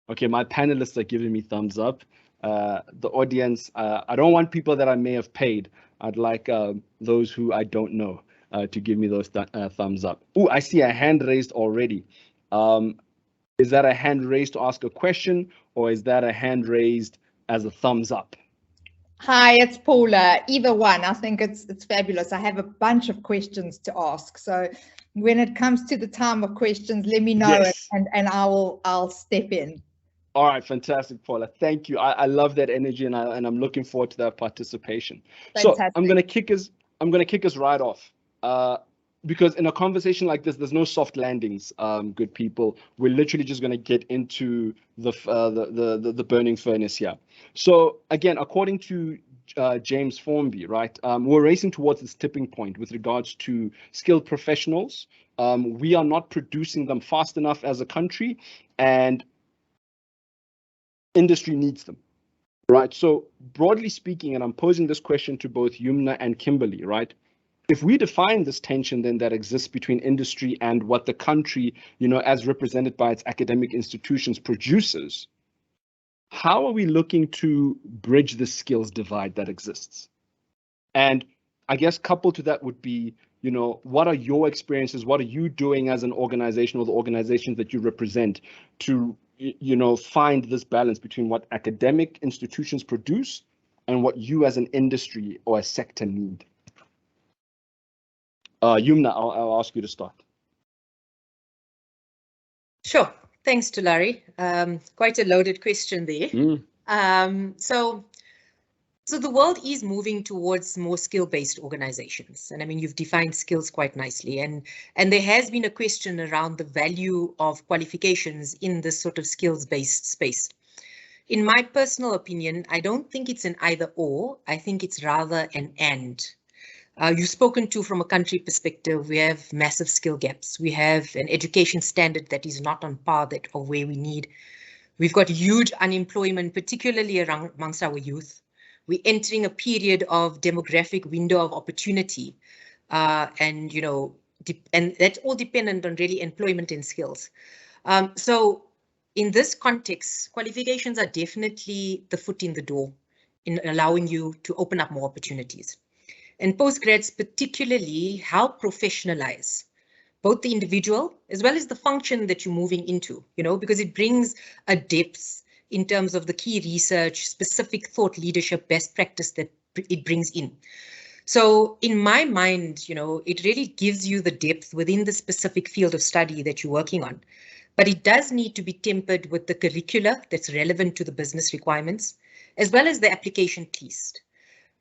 Okay, my panelists are giving me thumbs up. The audience, I don't want people that I may have paid. I'd like those who I don't know to give me those thumbs up. Oh, I see a hand raised already. Is that a hand raised to ask a question, or is that a hand raised as a thumbs up? Hi, it's Paula. Either one. I think it's fabulous. I have a bunch of questions to ask. So when it comes to the time of questions, let me know. Yes. and I'll step in. All right, fantastic, Paula. Thank you. I love that energy, and I'm looking forward to that participation. Fantastic. So I'm gonna kick us right off. Because in a conversation like this, there's no soft landings, good people. We're literally just gonna get into the burning furnace here. So again, according to James Formby, right, we're racing towards this tipping point with regards to skilled professionals. We are not producing them fast enough as a country, and industry needs them, right? So broadly speaking, and I'm posing this question to both Yumna and Kimberly, right? If we define this tension then that exists between industry and what the country, as represented by its academic institutions, produces, how are we looking to bridge the skills divide that exists? And I guess coupled to that would be, what are your experiences? What are you doing as an organization or the organizations that you represent to find this balance between what academic institutions produce and what you as an industry or a sector need? Yumna, I'll ask you to start. Sure. Thanks, Tulari. Quite a loaded question there. So the world is moving towards more skill-based organizations. And I mean, you've defined skills quite nicely. And there has been a question around the value of qualifications in this sort of skills-based space. In my personal opinion, I don't think it's an either or. I think it's rather an and. You've spoken to from a country perspective, we have massive skill gaps. We have an education standard that is not on par of where we need. We've got huge unemployment, particularly amongst our youth. We're entering a period of demographic window of opportunity, and that's all dependent on really employment and skills. So in this context, qualifications are definitely the foot in the door in allowing you to open up more opportunities. And postgrads particularly help professionalize both the individual as well as the function that you're moving into, because it brings a depth in terms of the key research, specific thought leadership, best practice that it brings in. So in my mind, it really gives you the depth within the specific field of study that you're working on. But it does need to be tempered with the curricula that's relevant to the business requirements, as well as the application piece.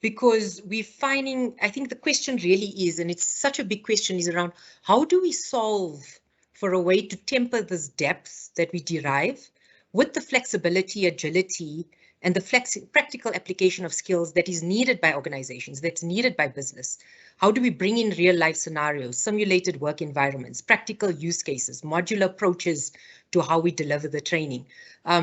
Because we're finding, I think the question really is, and it's such a big question, is around how do we solve for a way to temper this depth that we derive with the flexibility, agility, and the practical application of skills that is needed by organizations, that's needed by business. How do we bring in real life scenarios, simulated work environments, practical use cases, modular approaches to how we deliver the training?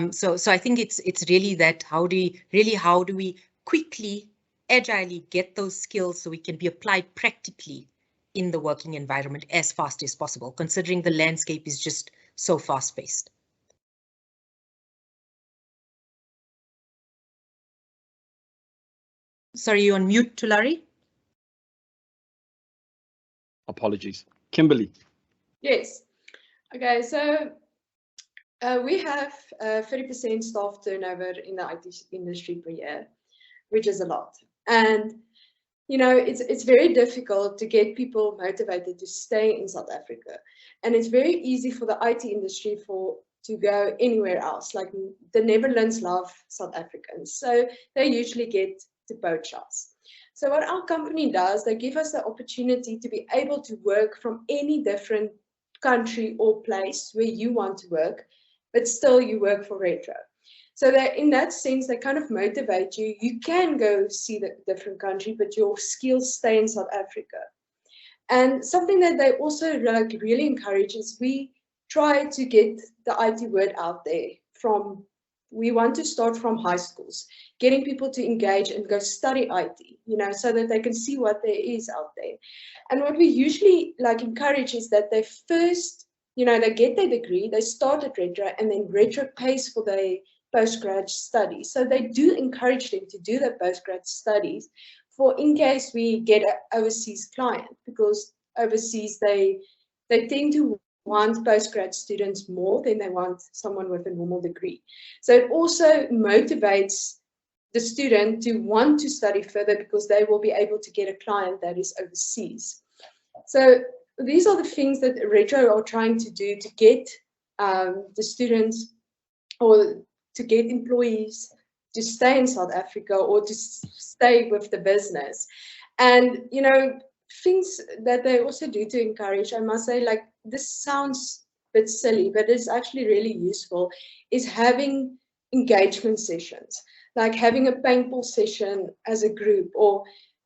So I think it's really that how do we quickly, agilely get those skills so we can be applied practically in the working environment as fast as possible, considering the landscape is just so fast-paced. Sorry, you're on mute, Tulari? Apologies. Kimberly. Yes. Okay, so we have 30% staff turnover in the IT industry per year, which is a lot. And, it's very difficult to get people motivated to stay in South Africa. And it's very easy for the IT industry to go anywhere else. Like the Netherlands love South Africans. So they usually get to poach us. So what our company does, they give us the opportunity to be able to work from any different country or place where you want to work, but still you work for Retro. So that in that sense, they kind of motivate you. You can go see the different country, but your skills stay in South Africa. And something that they also really encourage is we try to get the IT word out there we want to start from high schools, getting people to engage and go study IT, so that they can see what there is out there. And what we usually encourage is that they first they get their degree, they start at Retro, and then Retro pays for their postgrad studies. So they do encourage them to do their postgrad studies for in case we get an overseas client, because overseas they tend to want postgrad students more than they want someone with a normal degree. So it also motivates the student to want to study further because they will be able to get a client that is overseas. So these are the things that Retro are trying to do to get the students or to get employees to stay in South Africa or to stay with the business. And, things that they also do to encourage, I must say, like, this sounds a bit silly, but it's actually really useful, is having engagement sessions, like having a paintball session as a group, or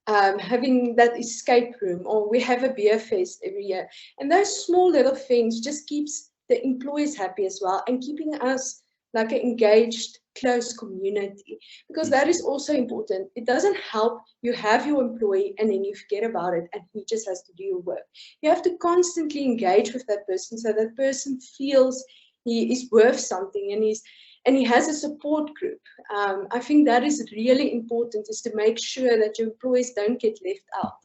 having that escape room, or we have a beer fest every year. And those small little things just keeps the employees happy as well, and keeping us like an engaged, close community, because that is also important. It doesn't help you have your employee and then you forget about it and he just has to do your work. You have to constantly engage with that person so that person feels he is worth something and he has a support group. I think that is really important, is to make sure that your employees don't get left out.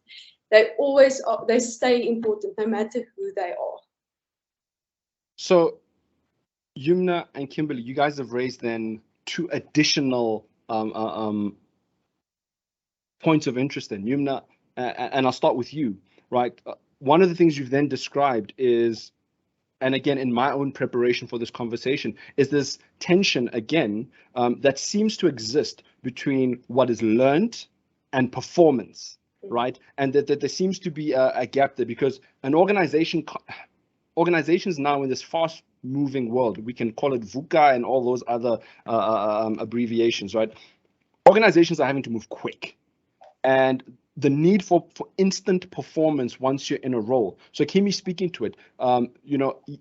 They stay important no matter who they are. So Yumna and Kimberly, you guys have raised then two additional points of interest in Yumna, and I'll start with you, right? One of the things you've then described is, and again, in my own preparation for this conversation, is this tension again that seems to exist between what is learned and performance, right? And that there seems to be a gap there, because an organizations now in this fast moving world, we can call it VUCA and all those other abbreviations, right? Organizations are having to move quick, and the need for instant performance once you're in a role. So Kimi speaking to it,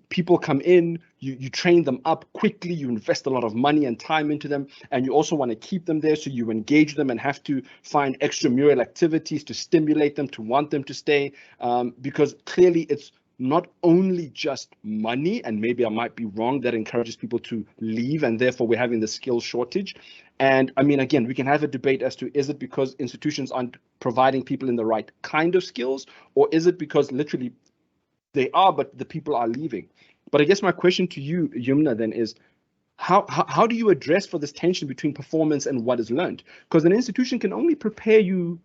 people come in, you train them up quickly, you invest a lot of money and time into them, and you also want to keep them there, so you engage them and have to find extramural activities to stimulate them, to want them to stay, because clearly it's not only just money, and maybe I might be wrong, that encourages people to leave, and therefore we're having the skill shortage. And I mean, again, we can have a debate as to, is it because institutions aren't providing people in the right kind of skills, or is it because literally they are, but the people are leaving? But I guess my question to you, Yumna, then is, how do you address for this tension between performance and what is learned? Because an institution can only prepare you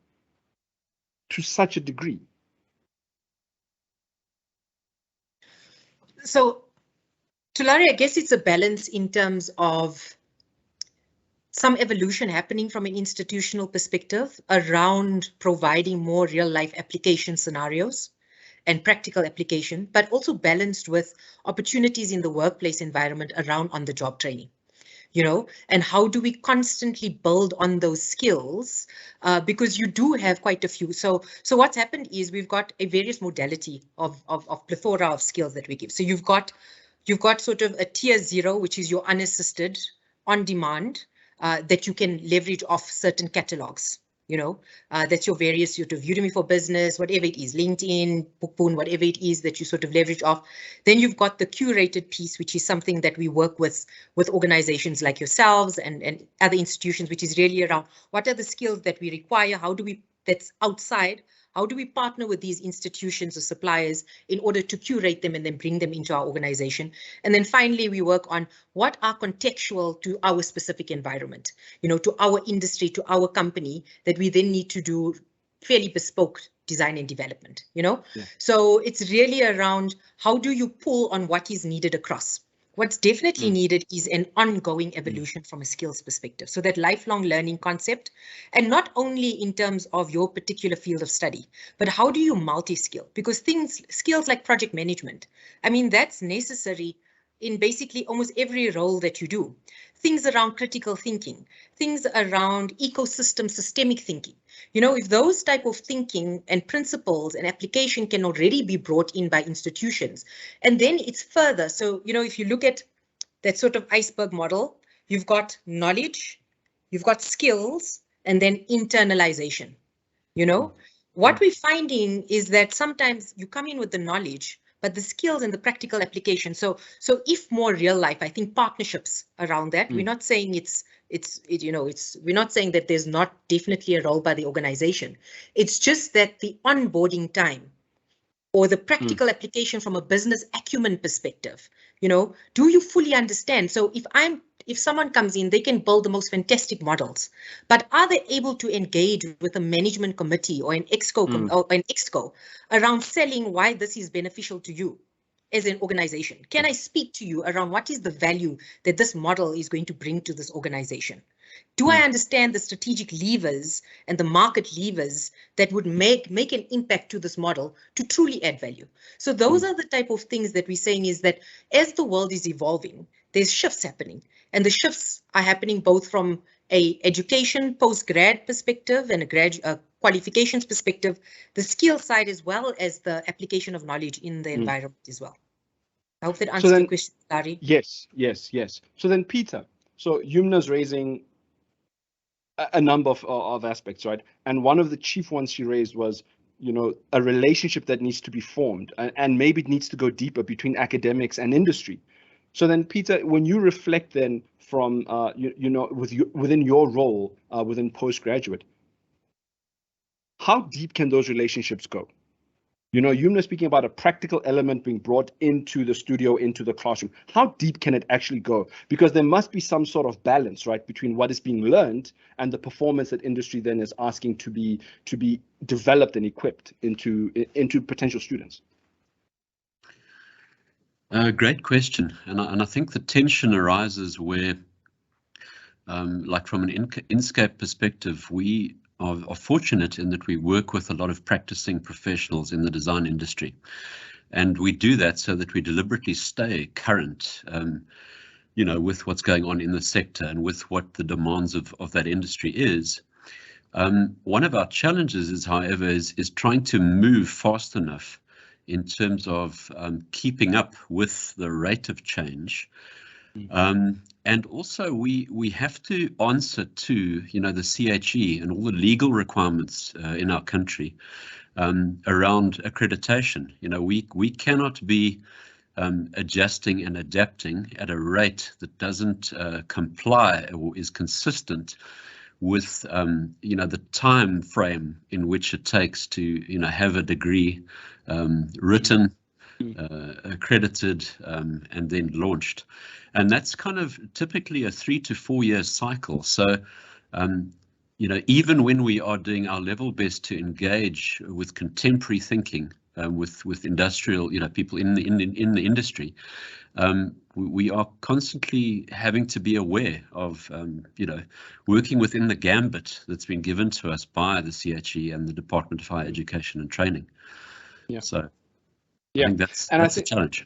to such a degree. So, Tulare, I guess it's a balance in terms of some evolution happening from an institutional perspective around providing more real life application scenarios and practical application, but also balanced with opportunities in the workplace environment around on-the-job training. And how do we constantly build on those skills? Because you do have quite a few. So what's happened is we've got a various modality of plethora of skills that we give. So you've got sort of a tier 0, which is your unassisted, on demand, that you can leverage off certain catalogs. That's your various sort of Udemy for Business, whatever it is, LinkedIn, Bookboon, whatever it is that you sort of leverage off. Then you've got the curated piece, which is something that we work with organizations like yourselves and other institutions, which is really around what are the skills that we require, that's outside, how do we partner with these institutions or suppliers in order to curate them and then bring them into our organization? And then finally, we work on what are contextual to our specific environment, to our industry, to our company, that we then need to do fairly bespoke design and development, Yeah. So it's really around how do you pull on what is needed across. What's definitely needed is an ongoing evolution from a skills perspective. So that lifelong learning concept, and not only in terms of your particular field of study, but how do you multi-skill? Because skills like project management, I mean, that's necessary in basically almost every role that you do. Things around critical thinking, things around ecosystem systemic thinking. If those type of thinking and principles and application can already be brought in by institutions, and then it's further. So, if you look at that sort of iceberg model, you've got knowledge, you've got skills, and then internalization. What we're finding is that sometimes you come in with the knowledge, but the skills and the practical application. So if more real life, I think partnerships around that. We're not saying we're not saying that there's not definitely a role by the organization. It's just that the onboarding time or the practical application from a business acumen perspective, do you fully understand? So if someone comes in, they can build the most fantastic models, but are they able to engage with a management committee or an exco around selling why this is beneficial to you as an organization? Can I speak to you around what is the value that this model is going to bring to this organization? Do I understand the strategic levers and the market levers that would make an impact to this model to truly add value? So those are the type of things that we're saying is that as the world is evolving, there's shifts happening, and the shifts are happening both from a education post-grad perspective and a qualifications perspective, the skill side as well as the application of knowledge in the environment as well. I hope that answers your question, Larry. Yes. So then, Peter, so Yumna's raising a number of aspects, right? And one of the chief ones she raised was, a relationship that needs to be formed, and maybe it needs to go deeper between academics and industry. So then, Peter, when you reflect then from, within your role within Postgraduate, how deep can those relationships go? Yumna speaking about a practical element being brought into the studio, into the classroom. How deep can it actually go? Because there must be some sort of balance, right, between what is being learned and the performance that industry then is asking to be developed and equipped into potential students. Great question, and I think the tension arises where, like from an Inscape perspective, we are fortunate in that we work with a lot of practicing professionals in the design industry, and we do that so that we deliberately stay current, with what's going on in the sector and with what the demands of that industry is. One of our challenges is, however, is trying to move fast enough in terms of keeping up with the rate of change. And also we have to answer to, the CHE and all the legal requirements in our country around accreditation. We cannot be adjusting and adapting at a rate that doesn't comply or is consistent with the time frame in which it takes to have a degree written, accredited, and then launched. And that's kind of typically a 3 to 4 year cycle. So, even when we are doing our level best to engage with contemporary thinking, with industrial, people in the industry, we are constantly having to be aware of, working within the gambit that's been given to us by the CHE and the Department of Higher Education and Training. Yeah. So, I think that's a challenge.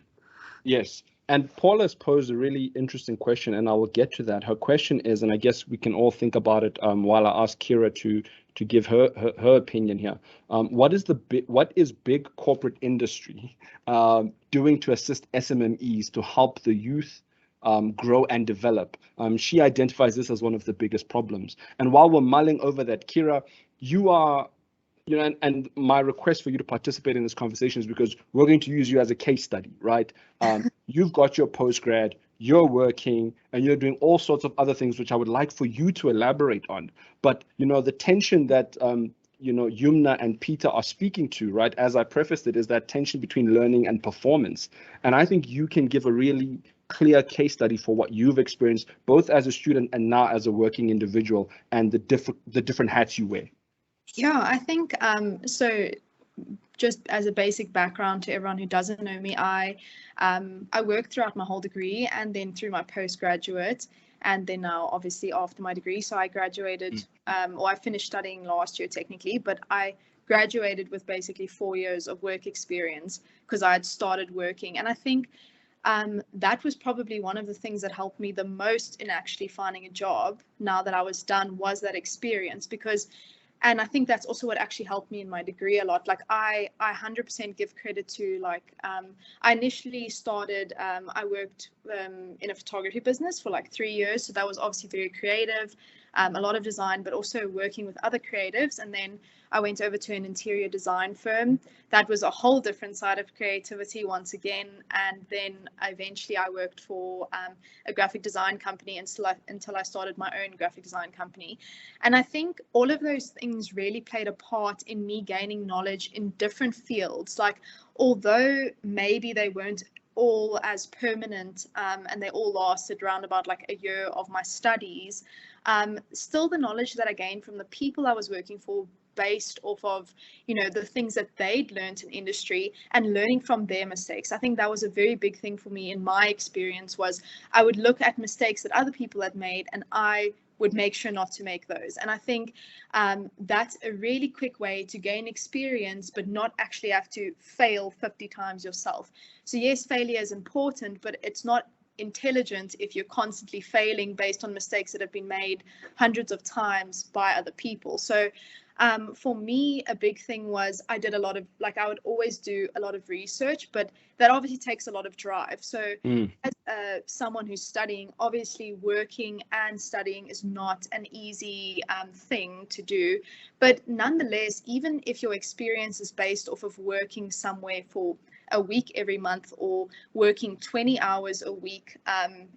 Yes. And Paula's posed a really interesting question, and I will get to that. Her question is, and I guess we can all think about it while I ask Kira to give her opinion here. What is big corporate industry doing to assist SMMEs to help the youth grow and develop? She identifies this as one of the biggest problems. And while we're mulling over that, Kira, you are, and my request for you to participate in this conversation is because we're going to use you as a case study, right? You've got your postgrad, you're working, and you're doing all sorts of other things, which I would like for you to elaborate on. But, the tension that, Yumna and Peter are speaking to, right, as I prefaced it, is that tension between learning and performance. And I think you can give a really clear case study for what you've experienced, both as a student and now as a working individual, and the different hats you wear. Yeah, I think so. Just as a basic background to everyone who doesn't know me, I worked throughout my whole degree and then through my postgraduate, and then now obviously after my degree. So I graduated, or I finished studying last year technically, but I graduated with basically 4 years of work experience because I had started working. And I think that was probably one of the things that helped me the most in actually finding a job now that I was done, was that experience. And I think that's also what actually helped me in my degree a lot. Like I 100% give credit to, I initially started, I worked in a photography business for 3 years. So that was obviously very creative. a lot of design, but also working with other creatives. And then I went over to an interior design firm. That was a whole different side of creativity once again. And then eventually I worked for a graphic design company until I started my own graphic design company. And I think all of those things really played a part in me gaining knowledge in different fields. Like, although maybe they weren't all as permanent and they all lasted around about like a year of my studies, still the knowledge that I gained from the people I was working for, based off of, you know, the things that they'd learned in industry and learning from their mistakes. I think that was a very big thing for me in my experience. Was I would look at mistakes that other people had made and I would make sure not to make those. And I think that's a really quick way to gain experience, but not actually have to fail 50 times yourself. So yes, failure is important, but it's not intelligent if you're constantly failing based on mistakes that have been made hundreds of times by other people. So for me, a big thing was I did a lot of, like, I would always do a lot of research, but that obviously takes a lot of drive. So as someone who's studying, obviously working and studying is not an easy thing to do. But nonetheless, even if your experience is based off of working somewhere for a week every month or working 20 hours a week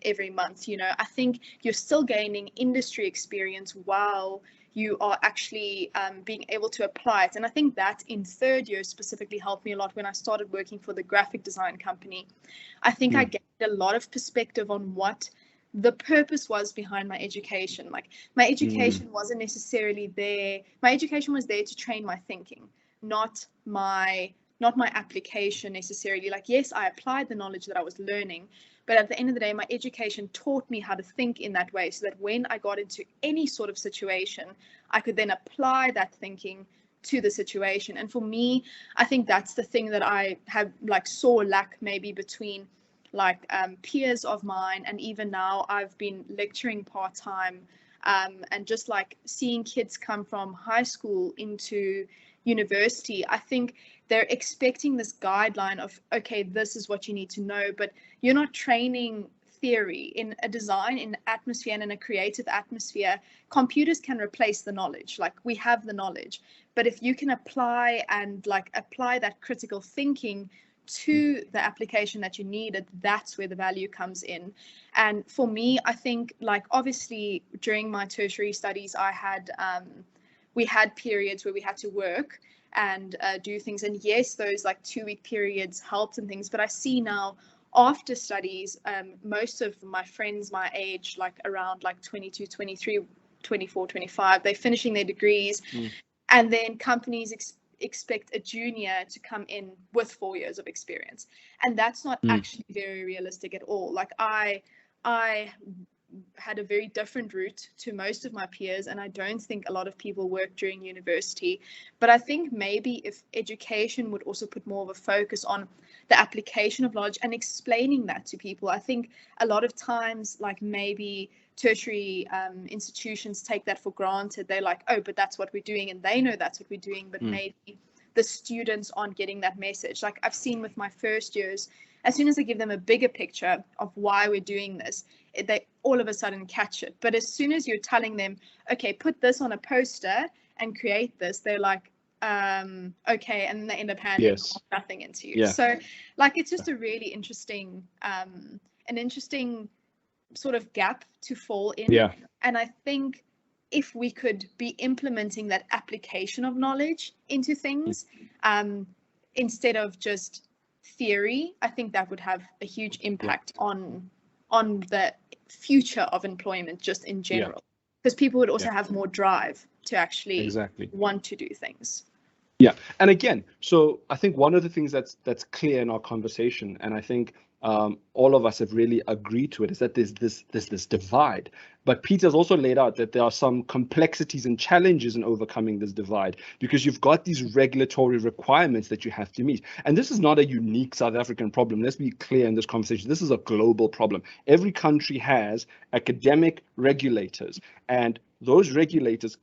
every month, you know, I think you're still gaining industry experience while you are actually being able to apply it. And I think that in third year specifically helped me a lot when I started working for the graphic design company. I think I gained a lot of perspective on what the purpose was behind my education. Like, my education wasn't necessarily there. My education was there to train my thinking, not my application necessarily. Like, yes, I applied the knowledge that I was learning, but at the end of the day, my education taught me how to think in that way, so that when I got into any sort of situation, I could then apply that thinking to the situation. And for me, I think that's the thing that I have saw lack maybe between peers of mine. And even now I've been lecturing part-time and just like seeing kids come from high school into university. I think they're expecting this guideline of, okay, this is what you need to know, but you're not training theory in a design, in atmosphere, and in a creative atmosphere. Computers can replace the knowledge. Like, we have the knowledge, but if you can apply that critical thinking to the application that you needed, that's where the value comes in. And for me, I think, obviously during my tertiary studies, we had periods where we had to work and do things, and yes, those 2-week periods helped and things. But I see now, after studies, most of my friends my age, around 22, 23, 24, 25, they're finishing their degrees, and then companies expect a junior to come in with 4 years of experience, and that's not actually very realistic at all. I had a very different route to most of my peers, and I don't think a lot of people work during university. But I think maybe if education would also put more of a focus on the application of knowledge and explaining that to people. I think a lot of times, maybe tertiary institutions take that for granted. They're like, oh, but that's what we're doing, and they know that's what we're doing, but maybe the students aren't getting that message. I've seen with my first years, as soon as I give them a bigger picture of why we're doing this, they all of a sudden catch it. But as soon as you're telling them, okay, put this on a poster and create this, they're like, okay, and then they end up handing nothing into you. So it's just a really interesting an interesting sort of gap to fall in. And I think if we could be implementing that application of knowledge into things instead of just theory, I think that would have a huge impact on the future of employment just in general, because people would also have more drive to actually want to do things. Yeah, and again, so I think one of the things that's clear in our conversation, and I think all of us have really agreed to it, is that there's this divide. But Peter's also laid out that there are some complexities and challenges in overcoming this divide, because you've got these regulatory requirements that you have to meet. And this is not a unique South African problem. Let's be clear in this conversation. This is a global problem. Every country has academic regulators, and those regulators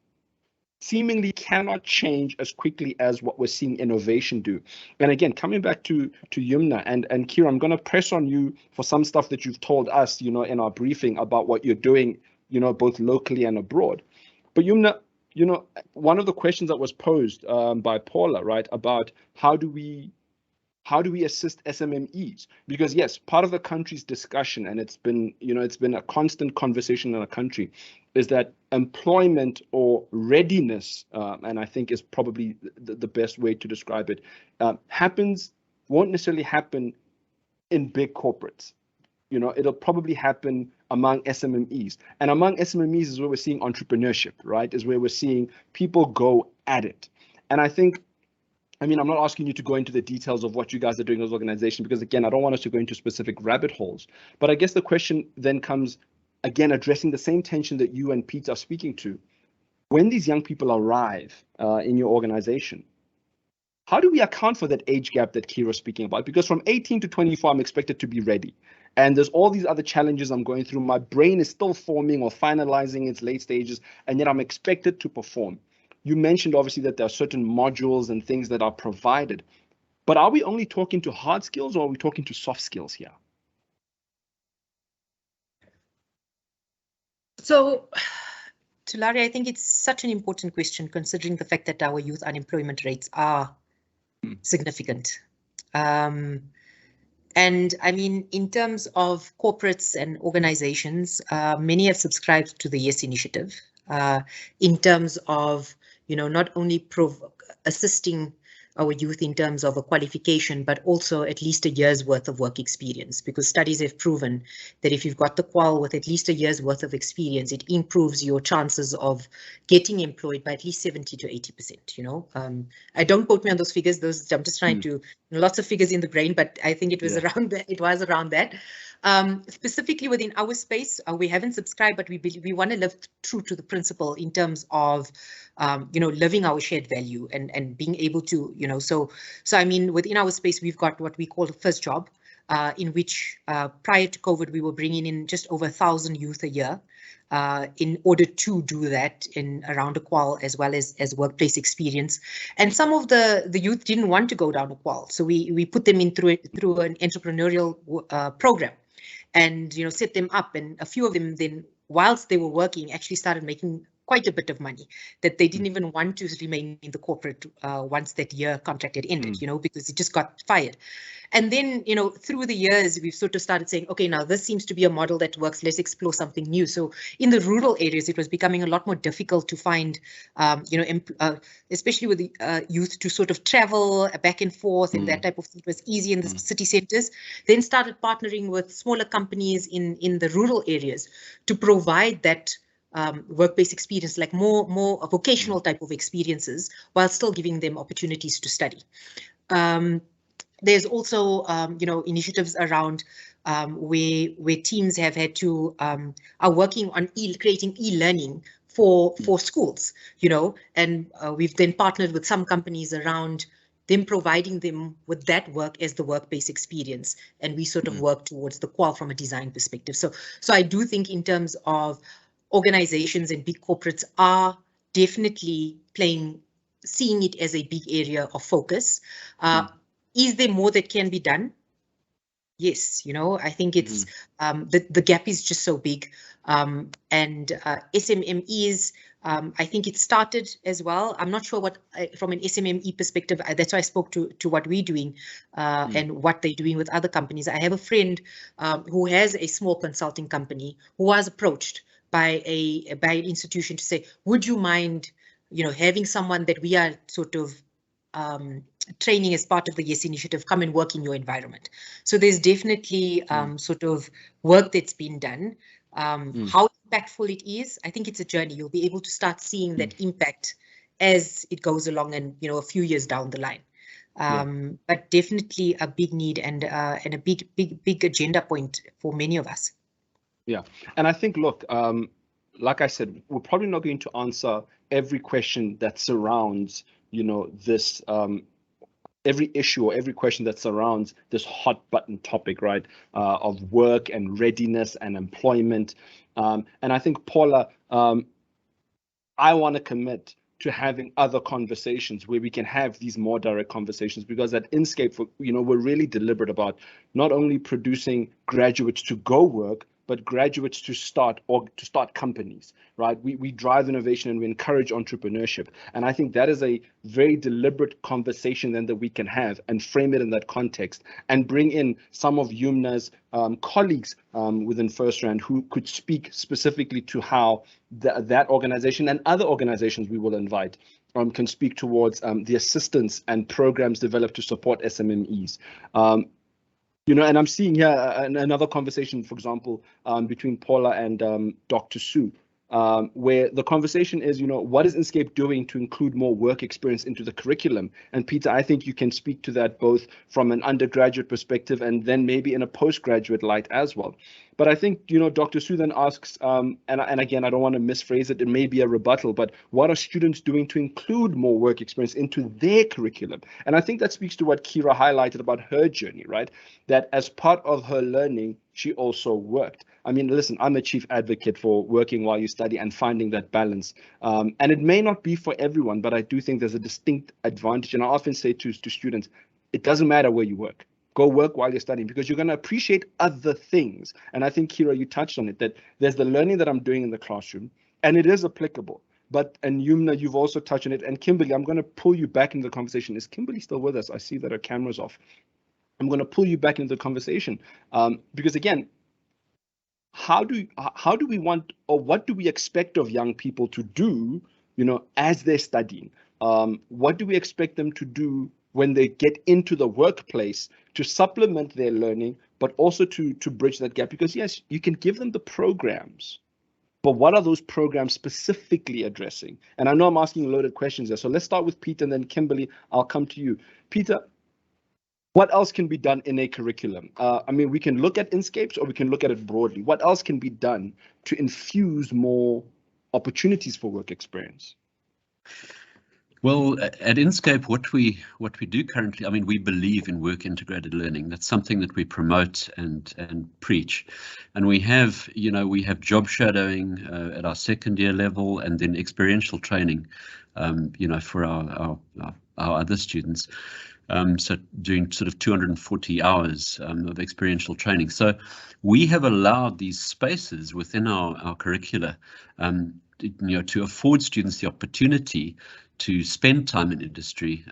seemingly cannot change as quickly as what we're seeing innovation do. And again, coming back to Yumna and Kira, I'm going to press on you for some stuff that you've told us, in our briefing about what you're doing you know, both locally and abroad. But Yumna, you know, one of the questions that was posed by Paula, right, about how do we assist SMMEs? Because yes, part of the country's discussion, and it's been, you know, it's been a constant conversation in the country, is that employment or readiness, and I think is probably the best way to describe it, won't necessarily happen in big corporates. You know, it'll probably happen among SMMEs. And among SMMEs is where we're seeing entrepreneurship, right? Is where we're seeing people go at it. And I think, I mean, I'm not asking you to go into the details of what you guys are doing as an organization, because again, I don't want us to go into specific rabbit holes. But I guess the question then comes, again, addressing the same tension that you and Pete are speaking to. When these young people arrive in your organization, how do we account for that age gap that Kira's speaking about? Because from 18 to 24, I'm expected to be ready. And there's all these other challenges I'm going through. My brain is still forming or finalizing its late stages, and yet I'm expected to perform. You mentioned obviously that there are certain modules and things that are provided, but are we only talking to hard skills, or are we talking to soft skills here? So, Tulare, I think it's such an important question considering the fact that our youth unemployment rates are significant. And I mean, in terms of corporates and organizations, many have subscribed to the YES initiative in terms of, you know, not only assisting our youth in terms of a qualification, but also at least a year's worth of work experience, because studies have proven that if you've got the qual with at least a year's worth of experience, it improves your chances of getting employed by at least 70 to 80%, you know. I don't quote me on those figures, I'm just trying to, lots of figures in the brain, but I think it was around that, around that. Specifically within our space, we haven't subscribed, but we want to live true to the principle in terms of, you know, living our shared value and being able to, you know, so I mean, within our space, we've got what we call the first job, in which prior to COVID, we were bringing in just over 1,000 youth a year in order to do that in around a qual as well as workplace experience. And some of the youth didn't want to go down a qual, so we put them in through an entrepreneurial program, and, you know, set them up, and a few of them then, whilst they were working, actually started making quite a bit of money that they didn't even want to remain in the corporate once that year contract had ended, you know, because it just got fired. And then, you know, through the years, we've sort of started saying, okay, now this seems to be a model that works. Let's explore something new. So in the rural areas, it was becoming a lot more difficult to find, you know, especially with the youth to sort of travel back and forth and that type of thing. It was easy in the city centers. Then started partnering with smaller companies in the rural areas to provide that work-based experience, like more vocational type of experiences, while still giving them opportunities to study. There's also, you know, initiatives around where teams have had to are working on creating e-learning for schools, you know, and we've then partnered with some companies around them providing them with that work as the work-based experience, and we sort of work towards the qual from a design perspective. So I do think in terms of organizations and big corporates are definitely seeing it as a big area of focus. Is there more that can be done? Yes, you know, I think it's the gap is just so big, and SMMEs, I think it started as well. I'm not sure what from an SMME perspective. That's why I spoke to what we're doing and what they're doing with other companies. I have a friend who has a small consulting company who was approached by an institution to say, would you mind, you know, having someone that we are sort of training as part of the YES initiative come and work in your environment. So there's definitely sort of work that's been done. How impactful it is, I think it's a journey. You'll be able to start seeing that impact as it goes along, and, you know, a few years down the line. But definitely a big need and a big agenda point for many of us. Yeah, and I think, look, like I said, we're probably not going to answer every question that surrounds, you know, this, every issue or every question that surrounds this hot button topic, right, of work and readiness and employment. And I think, Paula, I want to commit to having other conversations where we can have these more direct conversations, because at Inscape, you know, we're really deliberate about not only producing graduates to go work, but graduates to start companies, right? We drive innovation and we encourage entrepreneurship. And I think that is a very deliberate conversation then that we can have and frame it in that context and bring in some of UMNA's colleagues within First Rand who could speak specifically to how that organization and other organizations we will invite can speak towards the assistance and programs developed to support SMMEs. And I'm seeing here another conversation, for example, between Paula and Dr. Sue, where the conversation is, what is Inscape doing to include more work experience into the curriculum? And Peter, I think you can speak to that both from an undergraduate perspective and then maybe in a postgraduate light as well. But I think, Dr. Sue then asks, and again, I don't want to misphrase it, it may be a rebuttal, but what are students doing to include more work experience into their curriculum? And I think that speaks to what Kira highlighted about her journey, right? That as part of her learning, she also worked. I mean, listen, I'm a chief advocate for working while you study and finding that balance. And it may not be for everyone, but I do think there's a distinct advantage. And I often say to students, it doesn't matter where you work. Go work while you're studying because you're going to appreciate other things. And I think, Kira, you touched on it, that there's the learning that I'm doing in the classroom, and it is applicable. And Yumna, you've also touched on it. And Kimberly, I'm going to pull you back into the conversation. Is Kimberly still with us? I see that her camera's off. I'm going to pull you back into the conversation because, again, how do we want, or what do we expect of young people to do, as they're studying? What do we expect them to do when they get into the workplace to supplement their learning, but also to bridge that gap? Because yes, you can give them the programs, but what are those programs specifically addressing? And I know I'm asking loaded questions there. So let's start with Peter and then Kimberly, I'll come to you. Peter, what else can be done in a curriculum? I mean, we can look at Inscapes or we can look at it broadly. What else can be done to infuse more opportunities for work experience? Well, at Inscape, what we do currently, I mean, we believe in work integrated learning. That's something that we promote and preach. And we have job shadowing at our second year level, and then experiential training, for our other students. So doing sort of 240 hours of experiential training. So we have allowed these spaces within our curricula, to afford students the opportunity to spend time in industry,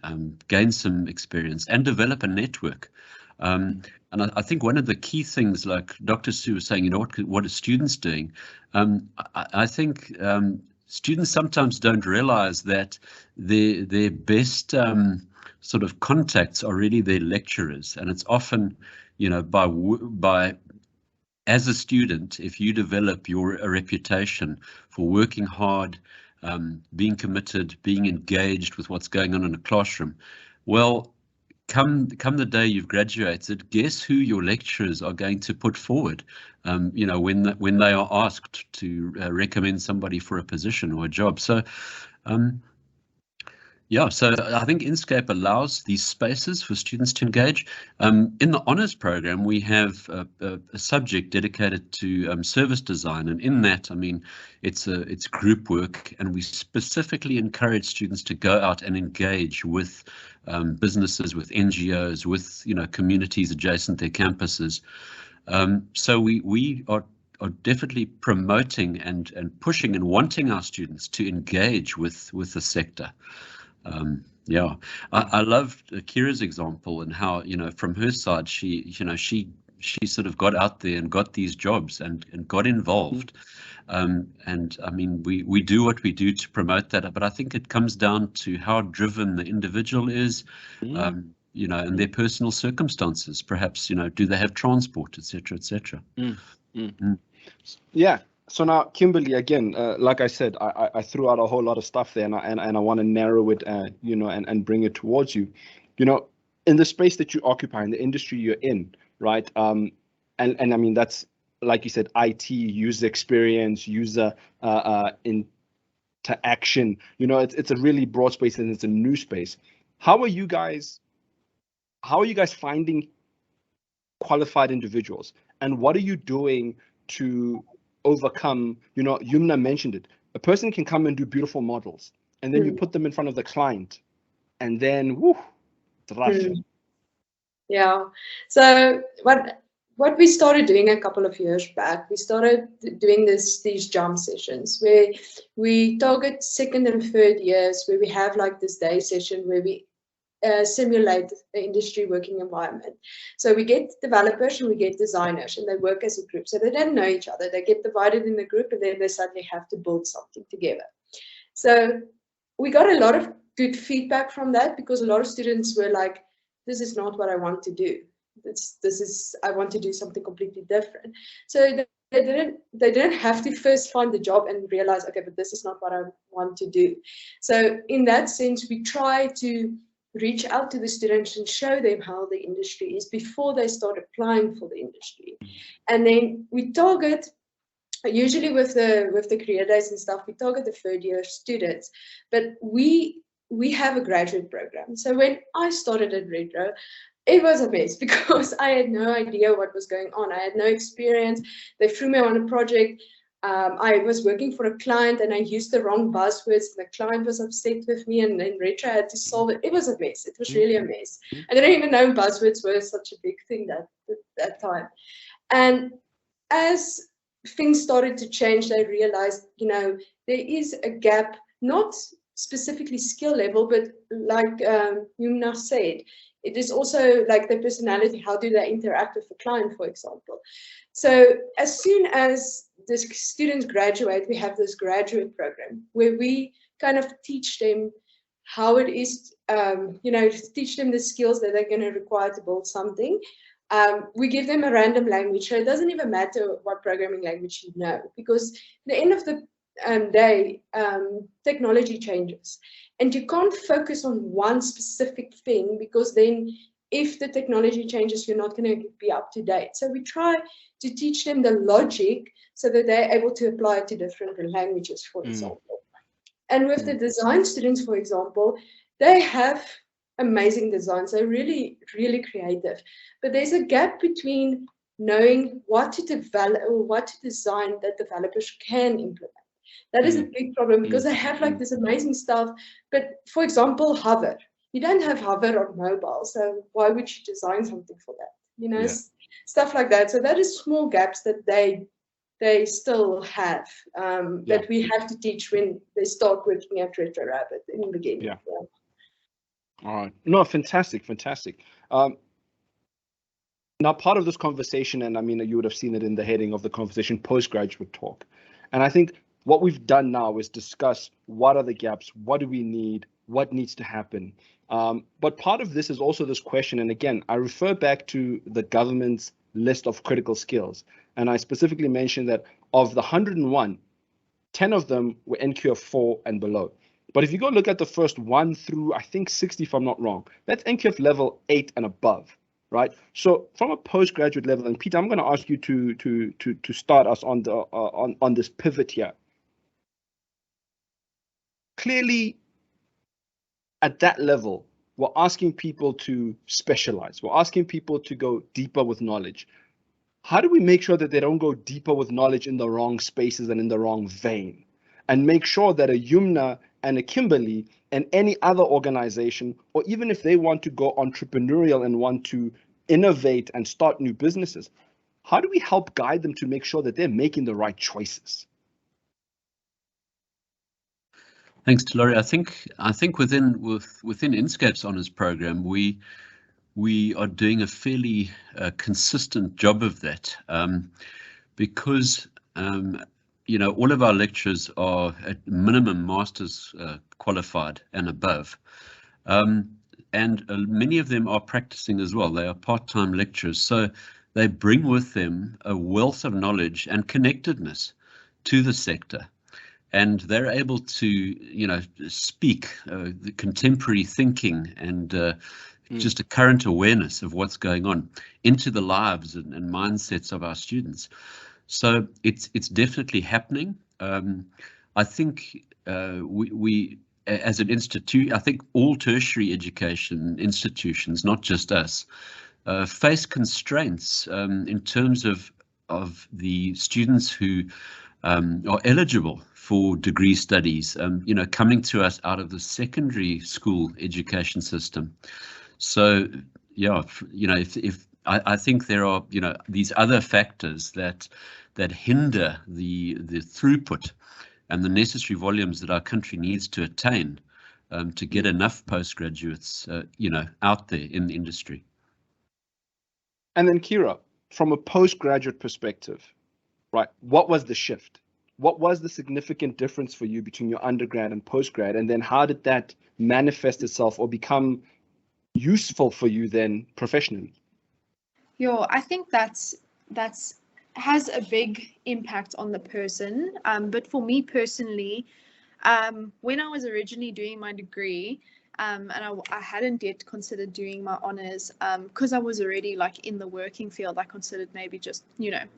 gain some experience and develop a network. And I think one of the key things, like Dr. Sue was saying, what are students doing? I think students sometimes don't realize that their best sort of contacts are really their lecturers. And it's often, by as a student, if you develop a reputation for working hard, being committed, being engaged with what's going on in a classroom, well, come the day you've graduated, guess who your lecturers are going to put forward, when they are asked to recommend somebody for a position or a job. So so I think Inscape allows these spaces for students to engage. In the honours program, we have a subject dedicated to service design, and in that, I mean, it's group work, and we specifically encourage students to go out and engage with businesses, with NGOs, with communities adjacent their campuses. So we are definitely promoting and pushing and wanting our students to engage with the sector. I love Kira's example and how, from her side, she sort of got out there and got these jobs and got involved. And I mean, we do what we do to promote that, but I think it comes down to how driven the individual is, and their personal circumstances. Perhaps, do they have transport, etc., etc. Yeah. So now, Kimberly, again, like I said, I threw out a whole lot of stuff there, and I want to narrow it, and bring it towards you. In the space that you occupy, in the industry you're in, right? And I mean, that's, like you said, IT, user experience, user interaction. It's a really broad space, and it's a new space. How are you guys finding qualified individuals, and what are you doing to overcome? Yumna mentioned it. A person can come and do beautiful models, and then you put them in front of the client, and then it's rough. Yeah. So what we started doing a couple of years back, we started doing these jump sessions where we target second and third years, where we have like this day session where we simulate the industry working environment. So we get developers and we get designers, and they work as a group. So they don't know each other. They get divided in the group, and then they suddenly have to build something together. So we got a lot of good feedback from that, because a lot of students were like, this is not what I want to do. I want to do something completely different. So they didn't have to first find the job and realize, okay, but this is not what I want to do. So in that sense, we try to reach out to the students and show them how the industry is before they start applying for the industry. And then we target, usually with the career days and stuff, we target the third year students, but we have a graduate program. So when I started at Retro, it was a mess because I had no idea what was going on. I had no experience. They threw me on a project. I was working for a client and I used the wrong buzzwords. The client was upset with me, and then Retro had to solve it. It was a mess. It was really a mess. I didn't even know buzzwords were such a big thing that time. And as things started to change, they realized, there is a gap, not specifically skill level, but like Yumna said, it is also like their personality. How do they interact with the client, for example? So as soon as the students graduate, we have this graduate program where we kind of teach them how it is, teach them the skills that they're going to require to build something. We give them a random language, so it doesn't even matter what programming language you know, because at the end of the day, technology changes, and you can't focus on one specific thing, because then if the technology changes, you're not going to be up to date. So we try to teach them the logic so that they're able to apply it to different languages, for example. And with the design students, for example, they have amazing designs. They're really, really creative. But there's a gap between knowing what to develop or what to design that developers can implement. That is a big problem, because they have like this amazing stuff. But for example, hover. You don't have hover on mobile, so why would you design something for that? Stuff like that. So that is small gaps that they still have, that we have to teach when they start working at Retro Rabbit in the beginning. Yeah. All right. No, fantastic. Now, part of this conversation, and I mean, you would have seen it in the heading of the conversation, postgraduate talk. And I think what we've done now is discuss what are the gaps, what do we need, what needs to happen. But part of this is also this question, and again, I refer back to the government's list of critical skills. And I specifically mentioned that of the 101, 10 of them were NQF 4 and below. But if you go look at the first 1 through, I think 60, if I'm not wrong, that's NQF level 8 and above, right? So from a postgraduate level, and Peter, I'm going to ask you to start us on the on this pivot here. Clearly, at that level, we're asking people to specialize. We're asking people to go deeper with knowledge. How do we make sure that they don't go deeper with knowledge in the wrong spaces and in the wrong vein? And make sure that a Yumna and a Kimberly and any other organization, or even if they want to go entrepreneurial and want to innovate and start new businesses, how do we help guide them to make sure that they're making the right choices? Thanks, Laurie. I think within Inscape's honours program, we are doing a fairly consistent job of that, because all of our lecturers are at minimum masters qualified and above, and many of them are practicing as well. They are part-time lecturers, so they bring with them a wealth of knowledge and connectedness to the sector. And they're able to, speak the contemporary thinking and just a current awareness of what's going on into the lives and mindsets of our students. So it's definitely happening. I think we as an institute, I think all tertiary education institutions, not just us, face constraints in terms of the students who are eligible for degree studies, coming to us out of the secondary school education system. So, yeah, if I think there are, these other factors that hinder the throughput and the necessary volumes that our country needs to attain to get enough postgraduates, out there in the industry. And then Kira, from a postgraduate perspective, right, what was the shift? What was the significant difference for you between your undergrad and postgrad? And then how did that manifest itself or become useful for you then professionally? I think that's has a big impact on the person. But for me personally, when I was originally doing my degree, and I hadn't yet considered doing my honours, because I was already like in the working field, I considered maybe just,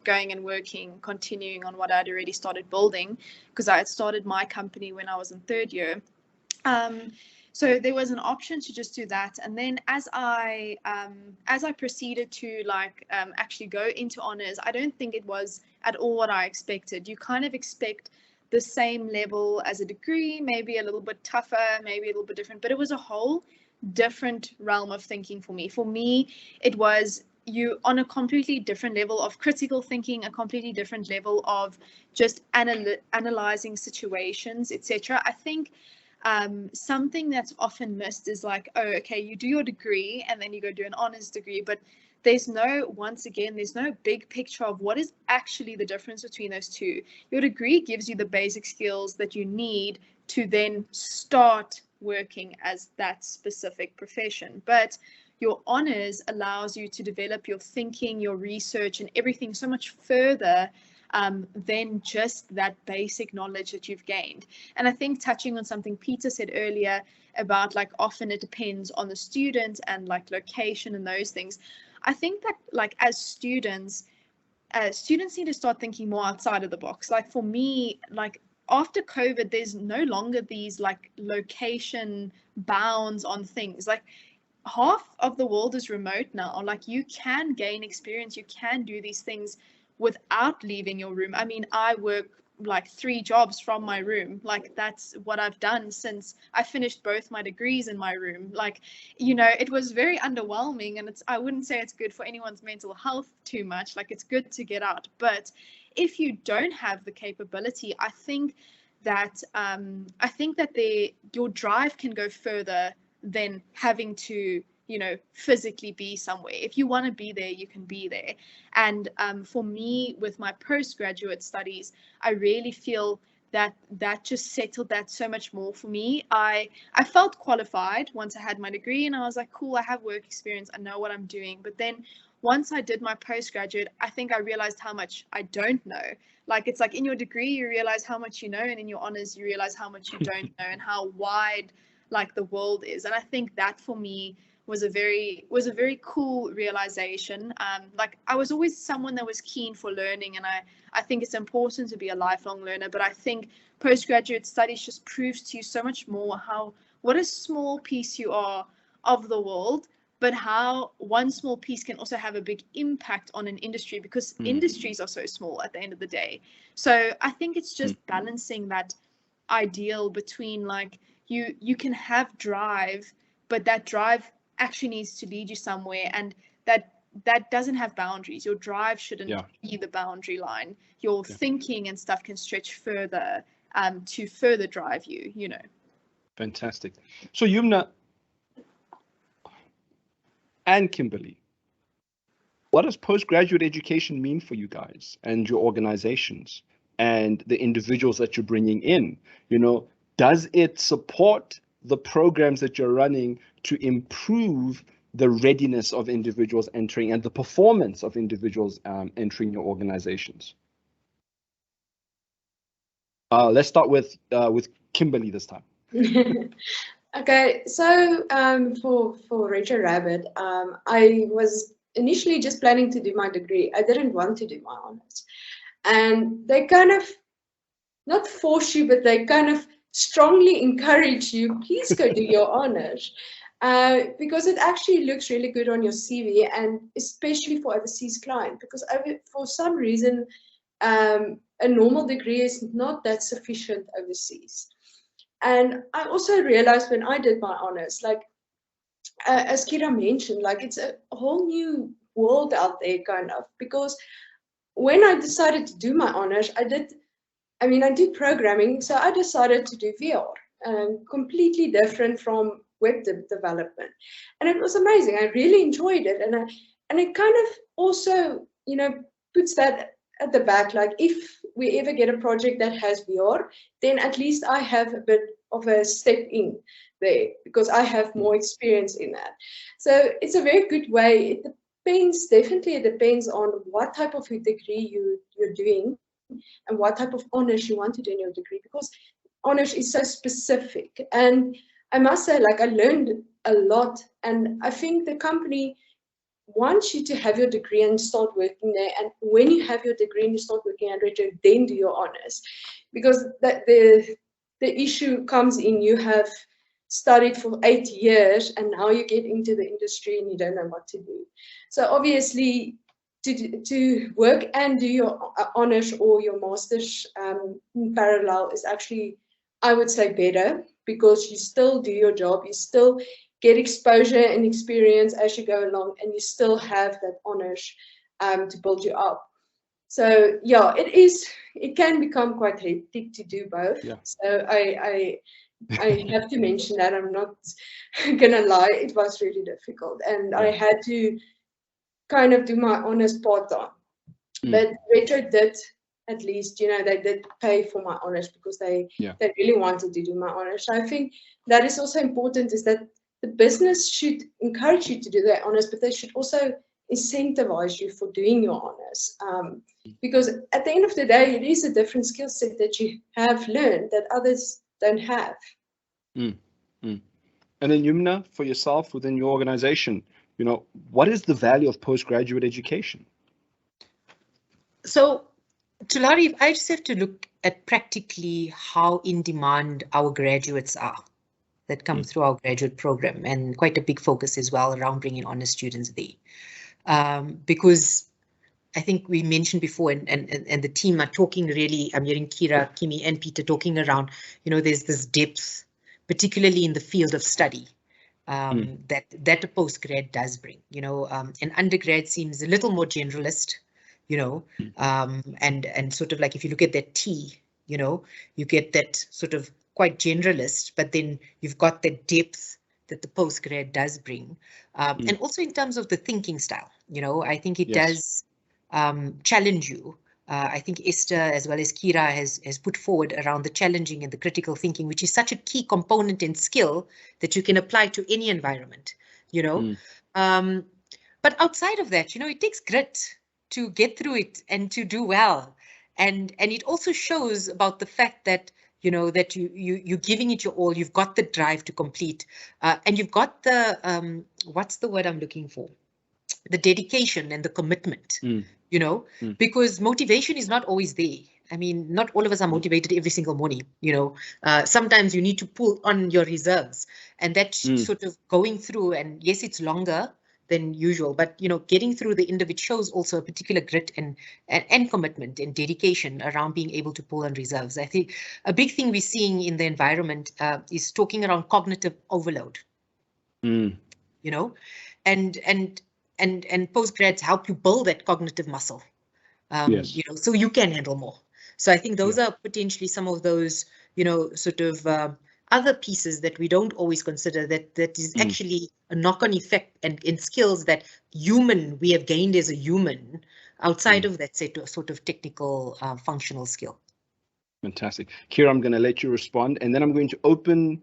going and working, continuing on what I'd already started building, because I had started my company when I was in third year. So there was an option to just do that. And then as I proceeded to actually go into honours, I don't think it was at all what I expected. You kind of expect the same level as a degree, maybe a little bit tougher, maybe a little bit different, but it was a whole different realm of thinking for me. For me, it was you on a completely different level of critical thinking, a completely different level of just analyzing situations, etc. I think something that's often missed is like, oh, okay, you do your degree and then you go do an honours degree, but there's no big picture of what is actually the difference between those two. Your degree gives you the basic skills that you need to then start working as that specific profession, but your honours allows you to develop your thinking, your research, and everything so much further than just that basic knowledge that you've gained. And I think touching on something Peter said earlier about often it depends on the student and location and those things. I think that as students need to start thinking more outside of the box. For me, after COVID, there's no longer these location bounds on things. Half of the world is remote now. You can gain experience, you can do these things without leaving your room. I mean, I work 3 jobs from my room. That's what I've done since I finished both my degrees in my room. It was very underwhelming, and I wouldn't say it's good for anyone's mental health too much. It's good to get out, but if you don't have the capability, I think that your drive can go further than having to physically be somewhere. If you want to be there, you can be there. And for me, with my postgraduate studies, I really feel that just settled that so much more for me. I felt qualified once I had my degree, and I was like, cool, I have work experience, I know what I'm doing. But then once I did my postgraduate, I think I realized how much I don't know. It's in your degree, you realize how much you know, and in your honors, you realize how much you don't know and how wide the world is. And I think that for me was a very cool realization. I was always someone that was keen for learning, and I think it's important to be a lifelong learner, but I think postgraduate studies just proves to you so much more what a small piece you are of the world, but how one small piece can also have a big impact on an industry, because industries are so small at the end of the day. So I think it's just balancing that ideal between you can have drive, but that drive actually needs to lead you somewhere, and that doesn't have boundaries. Your drive shouldn't be the boundary line. Your thinking and stuff can stretch further to further drive you. Fantastic. So Yumna and Kimberly, what does postgraduate education mean for you guys and your organizations and the individuals that you're bringing in? Does it support the programs that you're running to improve the readiness of individuals entering and the performance of individuals entering your organizations? Let's start with Kimberly this time. Okay, so for Retro Rabbit, I was initially just planning to do my degree. I didn't want to do my honors, and they kind of not force you, but they kind of strongly encourage you, please go do your honors, because it actually looks really good on your CV, and especially for overseas clients, because for some reason a normal degree is not that sufficient overseas. And I also realized when I did my honors, as Kira mentioned, it's a whole new world out there, kind of, because when I decided to do my honors, I did programming, so I decided to do VR, completely different from web development, and it was amazing. I really enjoyed it, and it kind of also, puts that at the back. Like, if we ever get a project that has VR, then at least I have a bit of a step in there because I have more experience in that. So it's a very good way. It depends on what type of degree you're doing and what type of honors you want to do in your degree, because honors is so specific. And I must say, like, I learned a lot, and I think the company wants you to have your degree and start working there. And when you have your degree and you start working at Retro, then do your honors, because the issue comes in, you have studied for 8 years and now you get into the industry and you don't know what to do. So obviously, to work and do your honors or your master's in parallel is actually, I would say, better, because you still do your job, you still get exposure and experience as you go along, and you still have that honors to build you up. So yeah, it can become quite hectic to do both. Yeah. So I have to mention that. I'm not gonna lie, it was really difficult, and I had to kind of do my honors part-time. But Retro did, at least, they did pay for my honors because they really wanted to do my honors. So I think that is also important, is that the business should encourage you to do their honors, but they should also incentivize you for doing your honors. Because at the end of the day, it is a different skill set that you have learned that others don't have. And then Yumna, for yourself within your organization, what is the value of postgraduate education? So, Tulari, I just have to look at practically how in demand our graduates are that come through our graduate program, and quite a big focus as well around bringing honors students there. Because I think we mentioned before, and the team are talking really, I'm hearing Kira, Kimi and Peter talking around, there's this depth, particularly in the field of study, that a postgrad does bring. An undergrad seems a little more generalist, and sort of like, if you look at that T, you get that sort of quite generalist, but then you've got the depth that the postgrad does bring. And also in terms of the thinking style, I think it does challenge you. I think Esther, as well as Kira, has put forward around the challenging and the critical thinking, which is such a key component and skill that you can apply to any environment, But outside of that, it takes grit to get through it and to do well. And it also shows about the fact that, that you're giving it your all, you've got the drive to complete, and you've got the, what's the word I'm looking for? The dedication and the commitment, because motivation is not always there. I mean, not all of us are motivated every single morning, sometimes you need to pull on your reserves, and that's sort of going through, and yes, it's longer than usual, but getting through the end of it shows also a particular grit and commitment and dedication around being able to pull on reserves. I think a big thing we're seeing in the environment is talking around cognitive overload, and postgrads help you build that cognitive muscle, so you can handle more. So I think those are potentially some of those, sort of other pieces that we don't always consider, that is actually a knock-on effect and skills that we have gained as a human outside of that sort of technical functional skill. Fantastic. Kira, I'm going to let you respond, and then I'm going to open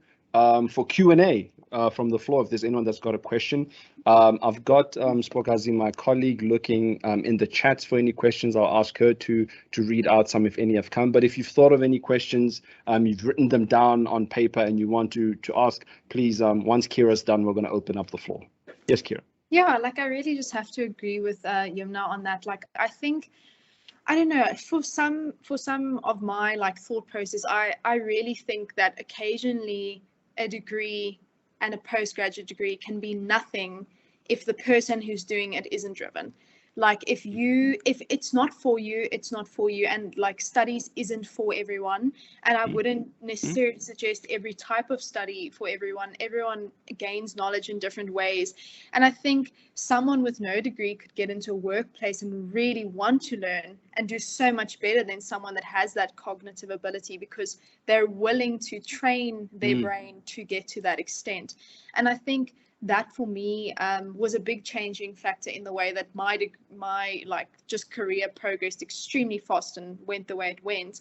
for Q&A from the floor if there's anyone that's got a question. I've got Spokazi, my colleague, looking in the chats for any questions. I'll ask her to read out some if any have come. But if you've thought of any questions, you've written them down on paper and you want to ask, please, once Kira's done, we're going to open up the floor. Yes, Kira. Yeah, like, I really just have to agree with Yumna on that. Like, I think, I don't know, for some of my thought process, I really think that occasionally a degree and a postgraduate degree can be nothing if the person who's doing it isn't driven. Like if it's not for you, it's not for you, and like studies isn't for everyone. And I wouldn't necessarily suggest every type of study for everyone. Everyone gains knowledge in different ways. And I think someone with no degree could get into a workplace and really want to learn and do so much better than someone that has that cognitive ability, because they're willing to train their brain to get to that extent. And I think that for me was a big changing factor in the way that my like just career progressed extremely fast and went the way it went,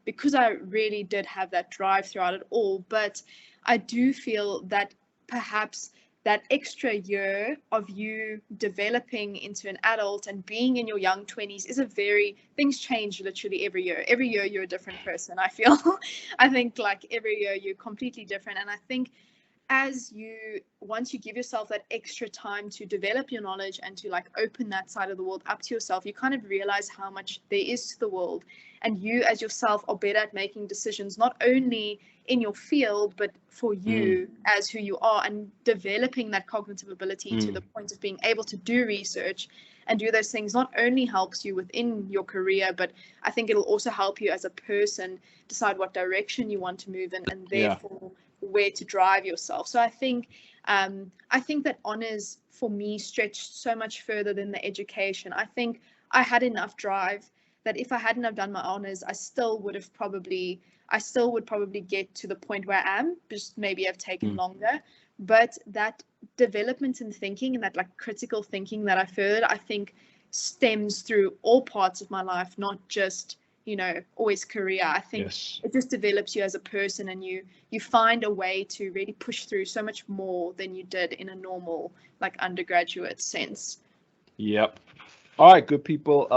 because I really did have that drive throughout it all. But I do feel that perhaps that extra year of you developing into an adult and being in your young 20s is things change literally every year. Every year you're a different person, I feel. I think like every year you're completely different. And I think once you give yourself that extra time to develop your knowledge and to like open that side of the world up to yourself, you kind of realize how much there is to the world, and you as yourself are better at making decisions, not only in your field, but for you as who you are, and developing that cognitive ability to the point of being able to do research and do those things not only helps you within your career, but I think it'll also help you as a person decide what direction you want to move in, and therefore where to drive yourself. So I think that honors for me stretched so much further than the education. I think I had enough drive that if I hadn't have done my honors, I still would probably get to the point where I am, just maybe have taken longer. But that development in thinking and that like critical thinking that I've heard, I think stems through all parts of my life, not just always career. I think it just develops you as a person, and you find a way to really push through so much more than you did in a normal like undergraduate sense. Yep. All right, good people.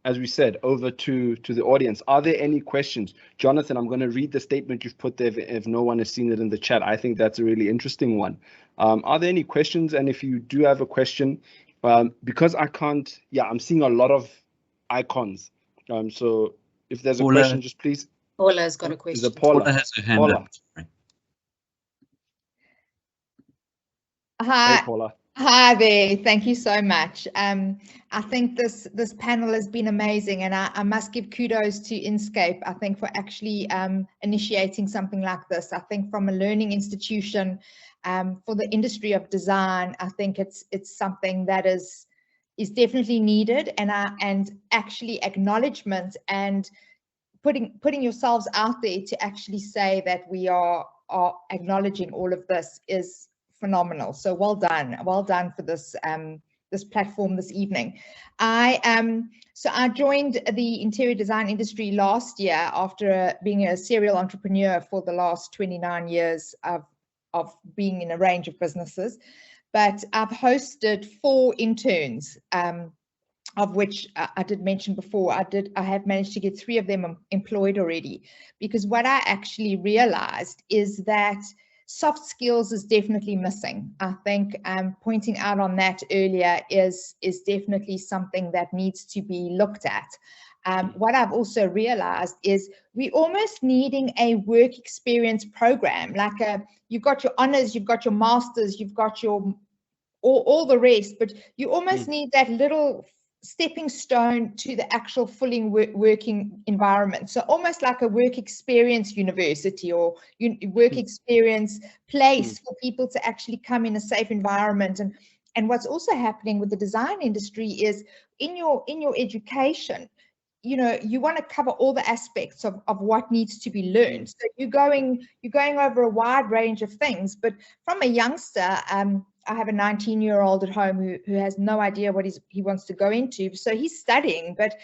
As we said, over to the audience. Are there any questions? Jonathan, I'm going to read the statement you've put there if no one has seen it in the chat. I think that's a really interesting one. Are there any questions? And if you do have a question, because I can't, I'm seeing a lot of icons. So if there's a question, just please. Paula's got a question. Is it Paula? Paula has her hand up. Hi. Hey, Paula. Hi there. Thank you so much. I think this panel has been amazing, and I must give kudos to Inscape, I think, for actually initiating something like this. I think from a learning institution for the industry of design, I think it's something that is definitely needed, and actually acknowledgement and putting yourselves out there to actually say that we are acknowledging all of this is phenomenal. So well done for this this platform this evening. So I joined the interior design industry last year after being a serial entrepreneur for the last 29 years of being in a range of businesses. But I've hosted 4 interns, of which I did mention before. I have managed to get 3 of them employed already, because what I actually realized is that soft skills is definitely missing. I think pointing out on that earlier is definitely something that needs to be looked at. What I've also realized is we're almost needing a work experience program, like you've got your honors, you've got your masters, you've got your all the rest, but you almost need that little stepping stone to the actual fully working environment. So almost like a work experience university or work experience place for people to actually come in a safe environment. And what's also happening with the design industry is in your education, you want to cover all the aspects of what needs to be learned. So you're going over a wide range of things. But from a youngster, I have a 19-year-old at home who has no idea what he wants to go into. So he's studying, but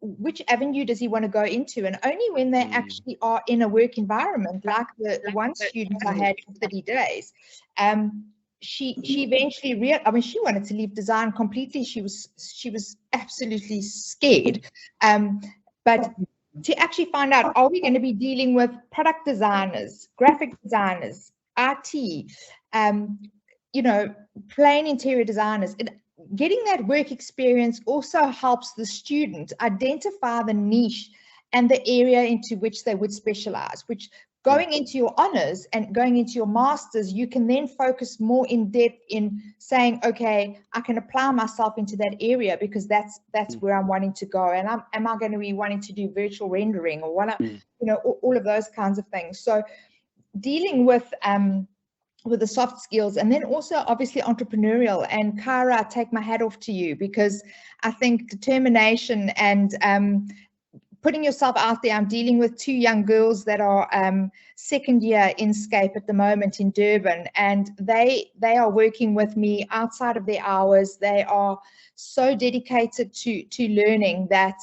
which avenue does he want to go into? And only when they actually are in a work environment, like the one student I had for 30 days, she eventually realized, she wanted to leave design completely. She was absolutely scared. But to actually find out, are we going to be dealing with product designers, graphic designers, IT, plain interior designers? Getting that work experience also helps the student identify the niche and the area into which they would specialize, which Going into your honors and going into your masters, you can then focus more in depth in saying, okay, I can apply myself into that area because that's where I'm wanting to go. And am I going to be wanting to do virtual rendering or what, you know, all of those kinds of things. So dealing with the soft skills, and then also obviously entrepreneurial. And Kyra, I take my hat off to you, because I think determination and putting yourself out there. I'm dealing with 2 young girls that are second year Inscape at the moment in Durban, and they are working with me outside of their hours. They are so dedicated to learning that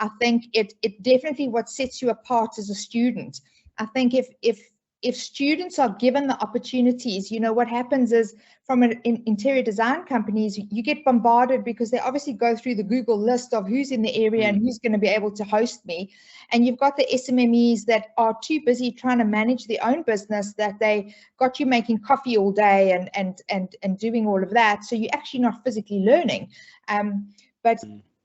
I think it definitely what sets you apart as a student. I think if students are given the opportunities, you know, what happens is from interior design companies, you get bombarded because they obviously go through the Google list of who's in the area and who's going to be able to host me. And you've got the SMMEs that are too busy trying to manage their own business that they got you making coffee all day and doing all of that. So you're actually not physically learning. But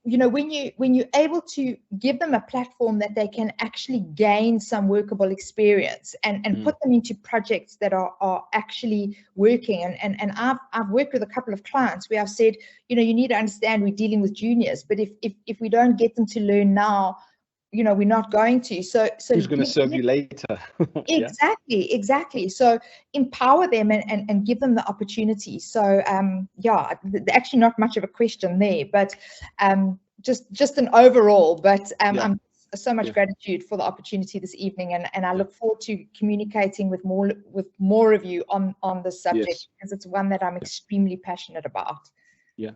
you know, when you're able to give them a platform that they can actually gain some workable experience and put them into projects that are actually working. And I've worked with a couple of clients where I've said, you know, you need to understand we're dealing with juniors, but if we don't get them to learn now, you know, we're not going to. So who's going to serve you later? Exactly. So empower them and give them the opportunity. So yeah, actually not much of a question there, but just an overall. But I'm so much gratitude for the opportunity this evening, and I look forward to communicating with more of you on this subject, because it's one that I'm extremely passionate about. Yeah.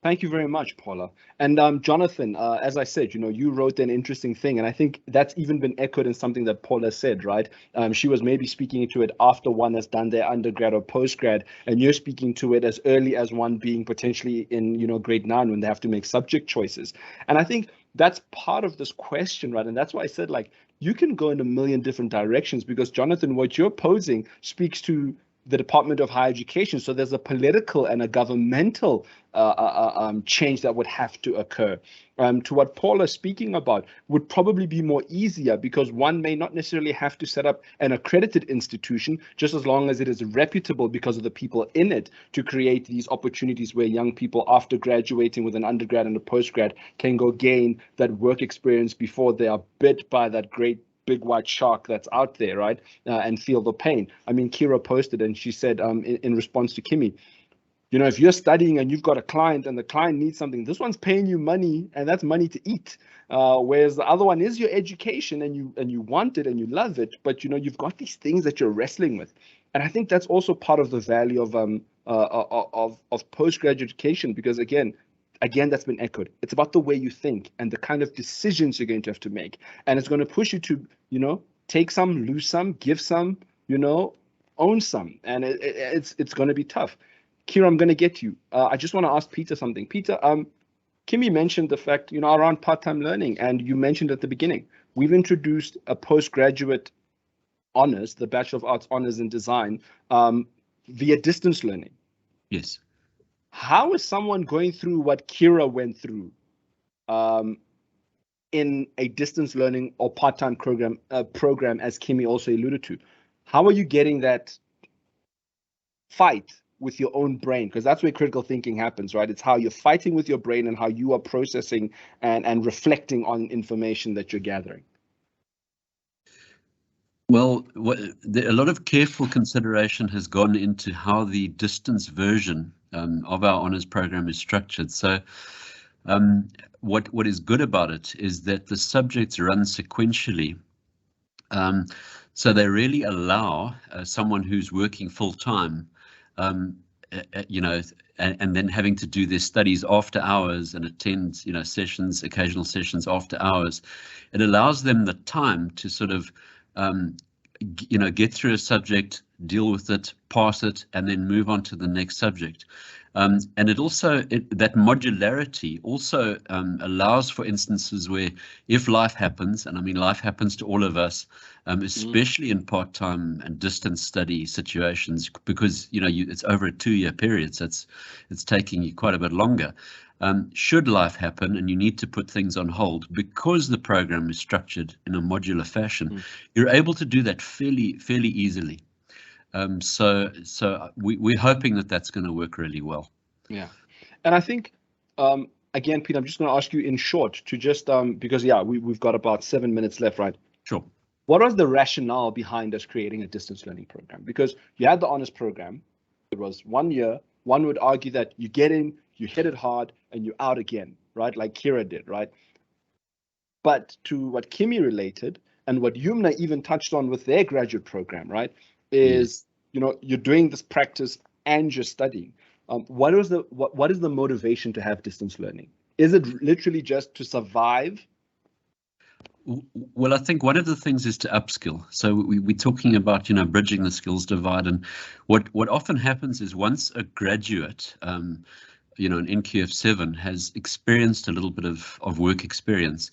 Thank you very much, Paula. And Jonathan, as I said, you know, you wrote an interesting thing, and I think that's even been echoed in something that Paula said, right? She was maybe speaking to it after one has done their undergrad or postgrad, and you're speaking to it as early as one being potentially in, you know, grade 9 when they have to make subject choices. And I think that's part of this question, right? And that's why I said, like, you can go in a million different directions, because Jonathan, what you're posing speaks to the Department of Higher Education. So there's a political and a governmental change that would have to occur. To what Paula's speaking about would probably be more easier, because one may not necessarily have to set up an accredited institution, just as long as it is reputable because of the people in it, to create these opportunities where young people, after graduating with an undergrad and a postgrad, can go gain that work experience before they are bit by that great big white shark that's out there, right? And feel the pain. I mean, Kira posted and she said in response to Kimmy, you know, if you're studying and you've got a client and the client needs something, this one's paying you money, and that's money to eat. Whereas the other one is your education, and you want it and you love it, but you know, you've got these things that you're wrestling with. And I think that's also part of the value of postgraduate education, because again, that's been echoed. It's about the way you think and the kind of decisions you're going to have to make. And it's going to push you to, you know, take some, lose some, give some, you know, own some. And it's going to be tough. Kira, I'm going to get you. I just want to ask Peter something. Peter, Kimmy mentioned the fact, you know, around part-time learning, and you mentioned at the beginning, we've introduced a postgraduate honors, the Bachelor of Arts honors in design, via distance learning. Yes. How is someone going through what Kira went through in a distance learning or part-time program, as Kimmy also alluded to? How are you getting that fight with your own brain? Because that's where critical thinking happens, right? It's how you're fighting with your brain and how you are processing and reflecting on information that you're gathering. Well, a lot of careful consideration has gone into how the distance version of our honours program is structured. So what is good about it is that the subjects run sequentially. So they really allow someone who's working full time, you know, and then having to do their studies after hours and attend, you know, sessions, occasional sessions after hours. It allows them the time to sort of, you know, get through a subject, deal with it, pass it, and then move on to the next subject. And it also, that modularity also allows for instances where if life happens, and I mean life happens to all of us, especially in part-time and distance study situations, because you know it's over a 2-year period, so it's taking you quite a bit longer. should life happen and you need to put things on hold, because the program is structured in a modular fashion, you're able to do that fairly easily. So we're hoping that that's going to work really well. Yeah, and I think again, Pete, I'm just going to ask you in short to just because we've got about 7 minutes left, right? Sure. What was the rationale behind us creating a distance learning program? Because you had the honors program, it was 1 year. One would argue that you get in, you hit it hard, and you're out again, right? Like Kira did, right? But to what Kimmy related and what Yumna even touched on with their graduate program, right, is you're doing this practice and you're studying. What is the motivation to have distance learning? Is it literally just to survive? Well, I think one of the things is to upskill. So we're talking about, bridging the skills divide. And what often happens is once a graduate, an NQF7 has experienced a little bit of work experience,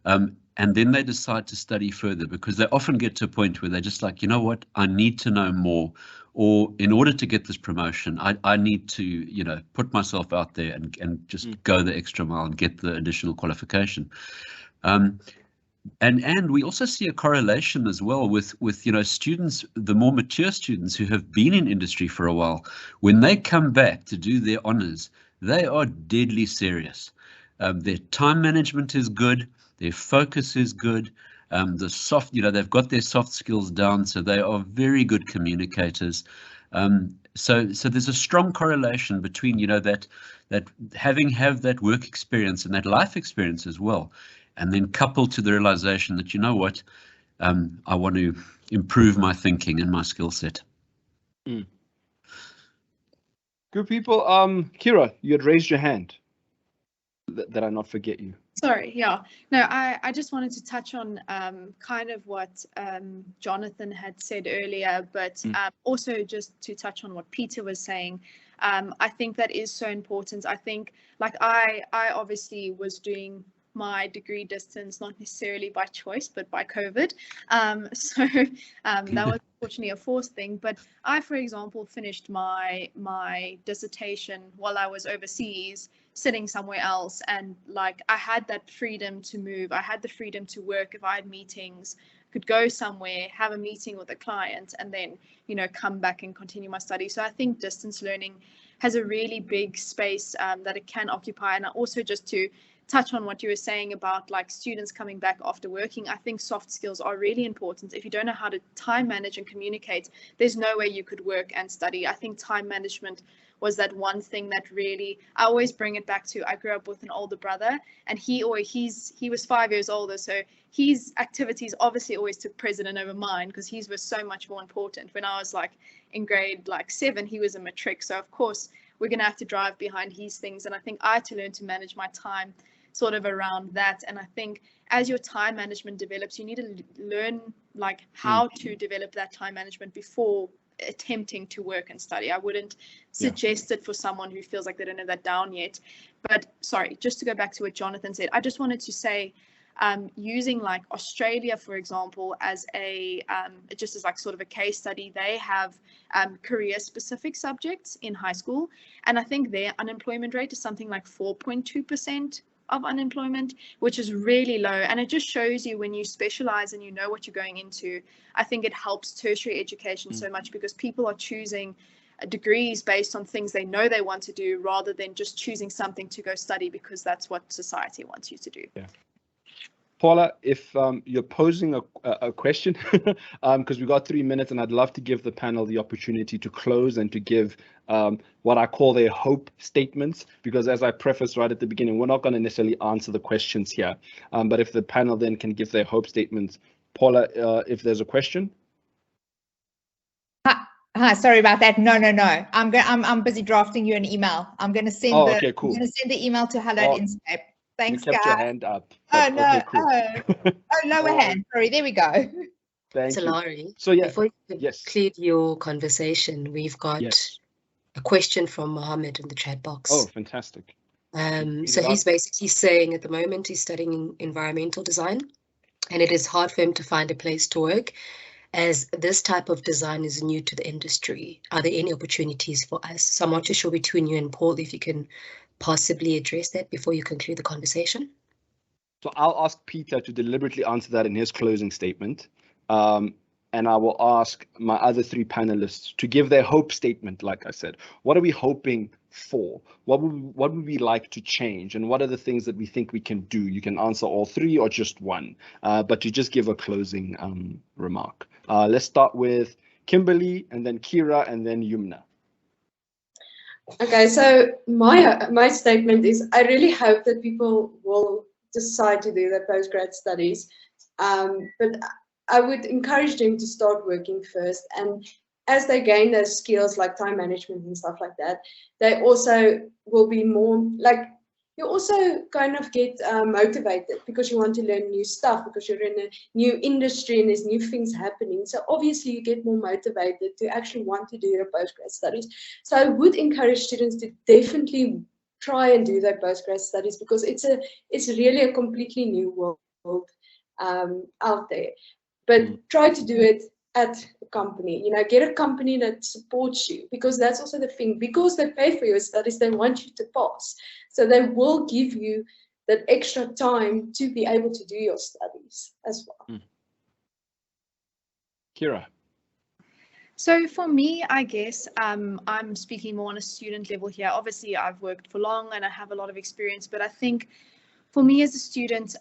and then they decide to study further, because they often get to a point where they're just like, you know what, I need to know more, or in order to get this promotion, I need to, put myself out there and just go the extra mile and get the additional qualification. And we also see a correlation as well with students, the more mature students who have been in industry for a while. When they come back to do their honors, they are deadly serious. Their time management is good, their focus is good. They've got their soft skills down, so they are very good communicators. So there's a strong correlation between that have that work experience and that life experience as well. And then coupled to the realization that, you know what, I want to improve my thinking and my skill set. Good people. Kira, you had raised your hand. That I not forget you. Sorry, yeah. No, I just wanted to touch on kind of what Jonathan had said earlier, but also just to touch on what Peter was saying. I think that is so important. I think, like, I obviously was doing my degree distance, not necessarily by choice, but by COVID. So that was unfortunately a forced thing. But I, for example, finished my dissertation while I was overseas, sitting somewhere else. And like, I had that freedom to move. I had the freedom to work. If I had meetings, could go somewhere, have a meeting with a client, and then, come back and continue my study. So I think distance learning has a really big space that it can occupy. And also, just to touch on what you were saying about like students coming back after working, I think soft skills are really important. If you don't know how to time manage and communicate, there's no way you could work and study. I think time management was that one thing that really, I always bring it back to, I grew up with an older brother, and he was 5 years older, so his activities obviously always took precedent over mine, because his was so much more important. When I was like in grade 7, he was a matric, so of course we're going to have to drive behind his things. And I think I had to learn to manage my time sort of around that. And I think as your time management develops, you need to learn like how to develop that time management before attempting to work and study. I wouldn't suggest it for someone who feels like they don't have that down yet. But sorry, just to go back to what Jonathan said, I just wanted to say, using like Australia, for example, as just as like sort of a case study, they have career specific subjects in high school. And I think their unemployment rate is something like 4.2% of unemployment, which is really low. And it just shows you, when you specialize and you know what you're going into, I think it helps tertiary education so much, because people are choosing degrees based on things they know they want to do, rather than just choosing something to go study because that's what society wants you to do. Yeah. Paula, if you're posing a question, because we've got 3 minutes, and I'd love to give the panel the opportunity to close and to give what I call their hope statements, because as I prefaced right at the beginning, we're not going to necessarily answer the questions here. But if the panel then can give their hope statements. Paula, if there's a question. Hi, sorry about that. No. I'm busy drafting you an email. I'm going to send okay, cool. I'm going to send the email to Hello at Inscape. Thanks, you kept guys. your hand up. Oh, no. Okay, cool. Lower hand. Sorry, there we go. Thank you. Laurie, so yeah, before you conclude your conversation, we've got a question from Mohammed in the chat box. Oh, fantastic. So he's basically saying at the moment he's studying environmental design, and it is hard for him to find a place to work, as this type of design is new to the industry. Are there any opportunities for us? So I'm not too sure between you and Paul if you can possibly address that before you conclude the conversation? So I'll ask Peter to deliberately answer that in his closing statement. And I will ask my other three panelists to give their hope statement. Like I said, what are we hoping for? What would we like to change? And what are the things that we think we can do? You can answer all three or just one, but to just give a closing remark. Let's start with Kimberly, and then Kira, and then Yumna. Okay, so my statement is I really hope that people will decide to do their postgrad studies, but I would encourage them to start working first, and as they gain those skills like time management and stuff like that, they also will be more like, you also kind of get motivated because you want to learn new stuff, because you're in a new industry and there's new things happening. So obviously you get more motivated to actually want to do your postgrad studies. So I would encourage students to definitely try and do their postgrad studies, because it's really a completely new world out there. But try to do it at a company, get a company that supports you, because that's also the thing. Because they pay for your studies, they want you to pass. So they will give you that extra time to be able to do your studies as well. Kira. So for me, I guess I'm speaking more on a student level here. Obviously, I've worked for long and I have a lot of experience, but I think for me as a student,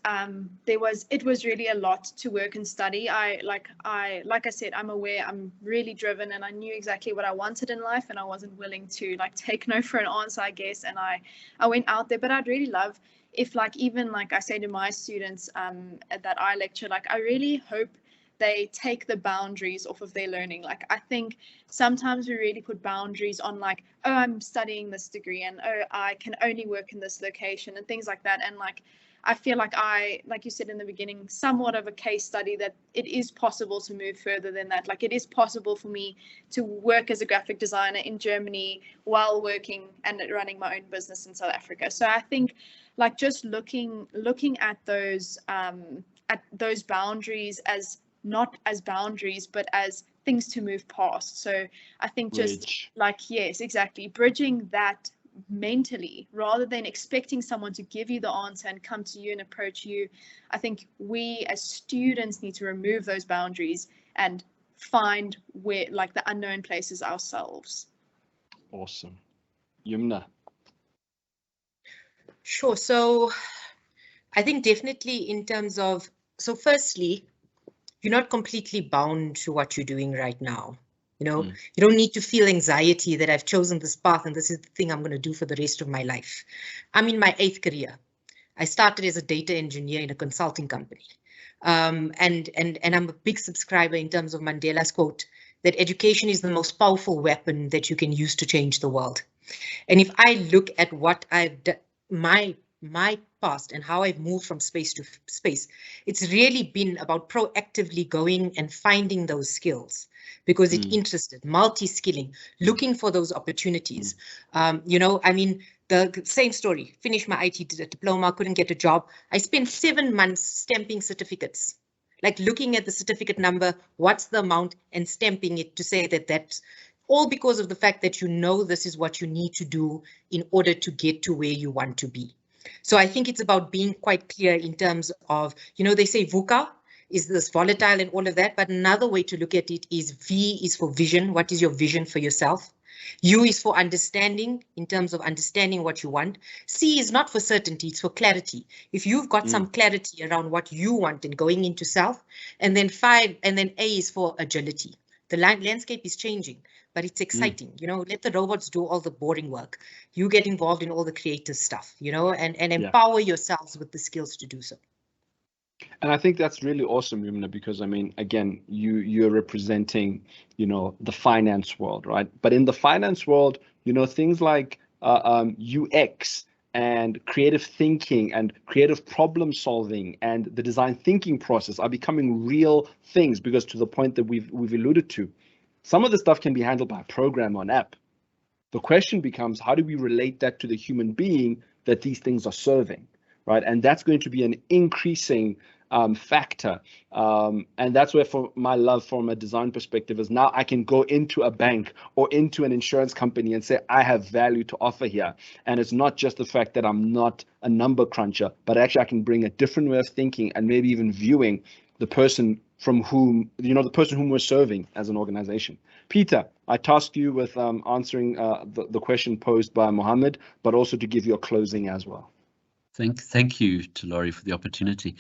it was really a lot to work and study. Like I said, I'm aware, I'm really driven, and I knew exactly what I wanted in life, and I wasn't willing to take no for an answer, I guess. And I went out there, but I'd really love if even I say to my students that I lecture, I really hope they take the boundaries off of their learning. I think sometimes we really put boundaries on oh, I'm studying this degree, and oh, I can only work in this location and things like that. And I feel like you said in the beginning, somewhat of a case study that it is possible to move further than that. It is possible for me to work as a graphic designer in Germany while working and running my own business in South Africa. So I think just looking at those boundaries as not as boundaries, but as things to move past. So I think just yes, exactly, bridging that mentally rather than expecting someone to give you the answer and come to you and approach you. I think we as students need to remove those boundaries and find where the unknown places ourselves. Awesome. Yumna. Sure. So I think definitely in terms of, so firstly, you're not completely bound to what you're doing right now. You don't need to feel anxiety that I've chosen this path and this is the thing I'm going to do for the rest of my life. I'm in my 8th career. I started as a data engineer in a consulting company. And I'm a big subscriber in terms of Mandela's quote that education is the most powerful weapon that you can use to change the world. And if I look at what I've done, my past and how I've moved from space to space, it's really been about proactively going and finding those skills because it interested, multi-skilling, looking for those opportunities. I mean, the same story, finished my IT diploma, couldn't get a job. I spent 7 months stamping certificates, looking at the certificate number, what's the amount, and stamping it to say that that's all because of the fact that this is what you need to do in order to get to where you want to be. So I think it's about being quite clear in terms of, they say VUCA is this volatile and all of that, but another way to look at it is V is for vision. What is your vision for yourself? U is for understanding, in terms of understanding what you want. C is not for certainty, it's for clarity. If you've got some clarity around what you want and going into self, and then A is for agility. The landscape is changing, but it's exciting. Let the robots do all the boring work. You get involved in all the creative stuff, and empower yourselves with the skills to do so. And I think that's really awesome, Yumna, because I mean, again, you're representing, the finance world, right? But in the finance world, things like UX and creative thinking and creative problem solving and the design thinking process are becoming real things, because to the point that we've alluded to, some of the stuff can be handled by a program or an app. The question becomes, how do we relate that to the human being that these things are serving, right? And that's going to be an increasing factor. And that's where, for my love from a design perspective, is now I can go into a bank or into an insurance company and say, I have value to offer here. And it's not just the fact that I'm not a number cruncher, but actually I can bring a different way of thinking and maybe even viewing the person from whom, the person whom we're serving as an organization. Peter, I tasked you with answering the question posed by Mohammed, but also to give you a closing as well. Thank you to Laurie for the opportunity.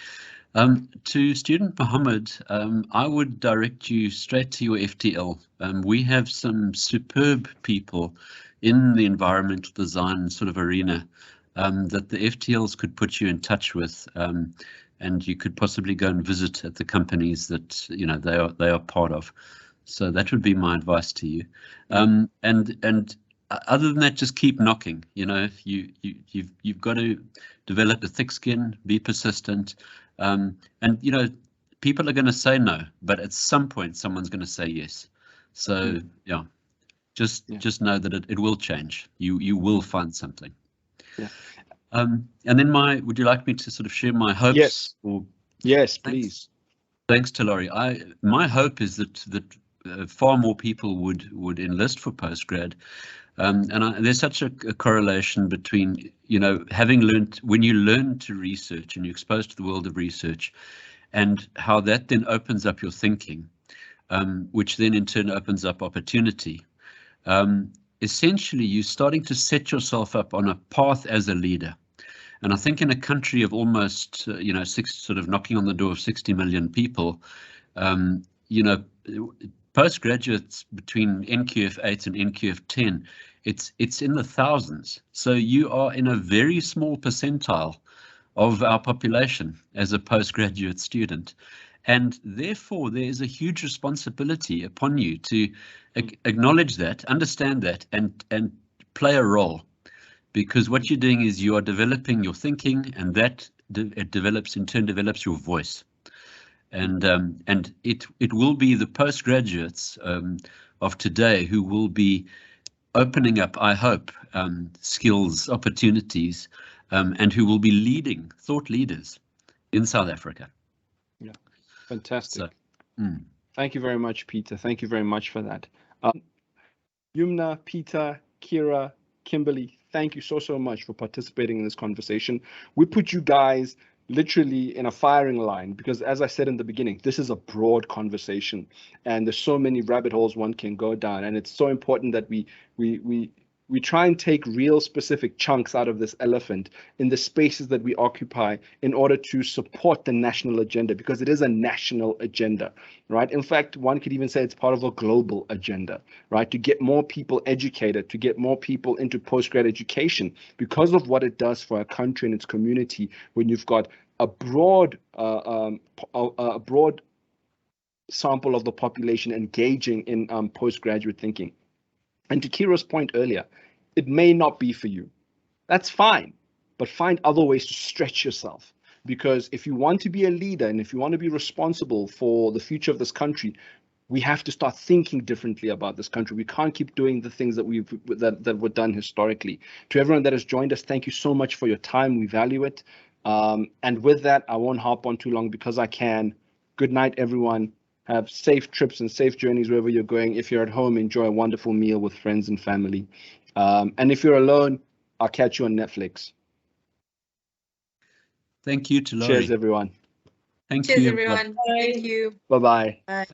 To student Mohammed, I would direct you straight to your FTL. We have some superb people in the environmental design sort of arena that the FTLs could put you in touch with, and you could possibly go and visit at the companies that they are part of. So that would be my advice to you. And other than that, just keep knocking. You've got to develop a thick skin, be persistent. And people are going to say no, but at some point someone's going to say yes. So yeah, just know that it will change. You will find something. Yeah. And then would you like me to sort of share my hopes? Yes. Yes, Thanks. please. Thanks to Laurie. My hope is that far more people would enlist for postgrad. There's such a correlation between, having learned, when you learn to research and you're exposed to the world of research, and how that then opens up your thinking, which then in turn opens up opportunity. Essentially, you're starting to set yourself up on a path as a leader. And I think in a country of almost, sort of knocking on the door of 60 million people, postgraduates between NQF 8 and NQF 10, it's in the thousands. So you are in a very small percentile of our population as a postgraduate student. And therefore, there is a huge responsibility upon you to acknowledge that, understand that, and play a role. Because what you're doing is you are developing your thinking, and that it in turn develops your voice. And it will be the postgraduates of today who will be opening up, I hope, skills, opportunities, and who will be leading thought leaders in South Africa. Yeah, fantastic. So, Thank you very much, Peter. Thank you very much for that. Yumna, Peter, Kira, Kimberly, thank you so much for participating in this conversation. We put you guys literally in a firing line because, as I said in the beginning, this is a broad conversation and there's so many rabbit holes one can go down, and it's so important that we try and take real specific chunks out of this elephant in the spaces that we occupy in order to support the national agenda, because it is a national agenda, right? In fact, one could even say it's part of a global agenda, right? To get more people educated, to get more people into postgrad education because of what it does for a country and its community when you've got a broad sample of the population engaging in postgraduate thinking. And to Kira's point earlier, it may not be for you. That's fine, but find other ways to stretch yourself. Because if you want to be a leader and if you want to be responsible for the future of this country, we have to start thinking differently about this country. We can't keep doing the things that were done historically. To everyone that has joined us, thank you so much for your time. We value it. And with that, I won't harp on too long because I can. Good night, everyone. Have safe trips and safe journeys wherever you're going. If you're at home, enjoy a wonderful meal with friends and family. And if you're alone, I'll catch you on Netflix. Thank you to Laurie. Cheers, everyone. Thank Cheers, you. everyone. Thank you. Bye-bye. Bye.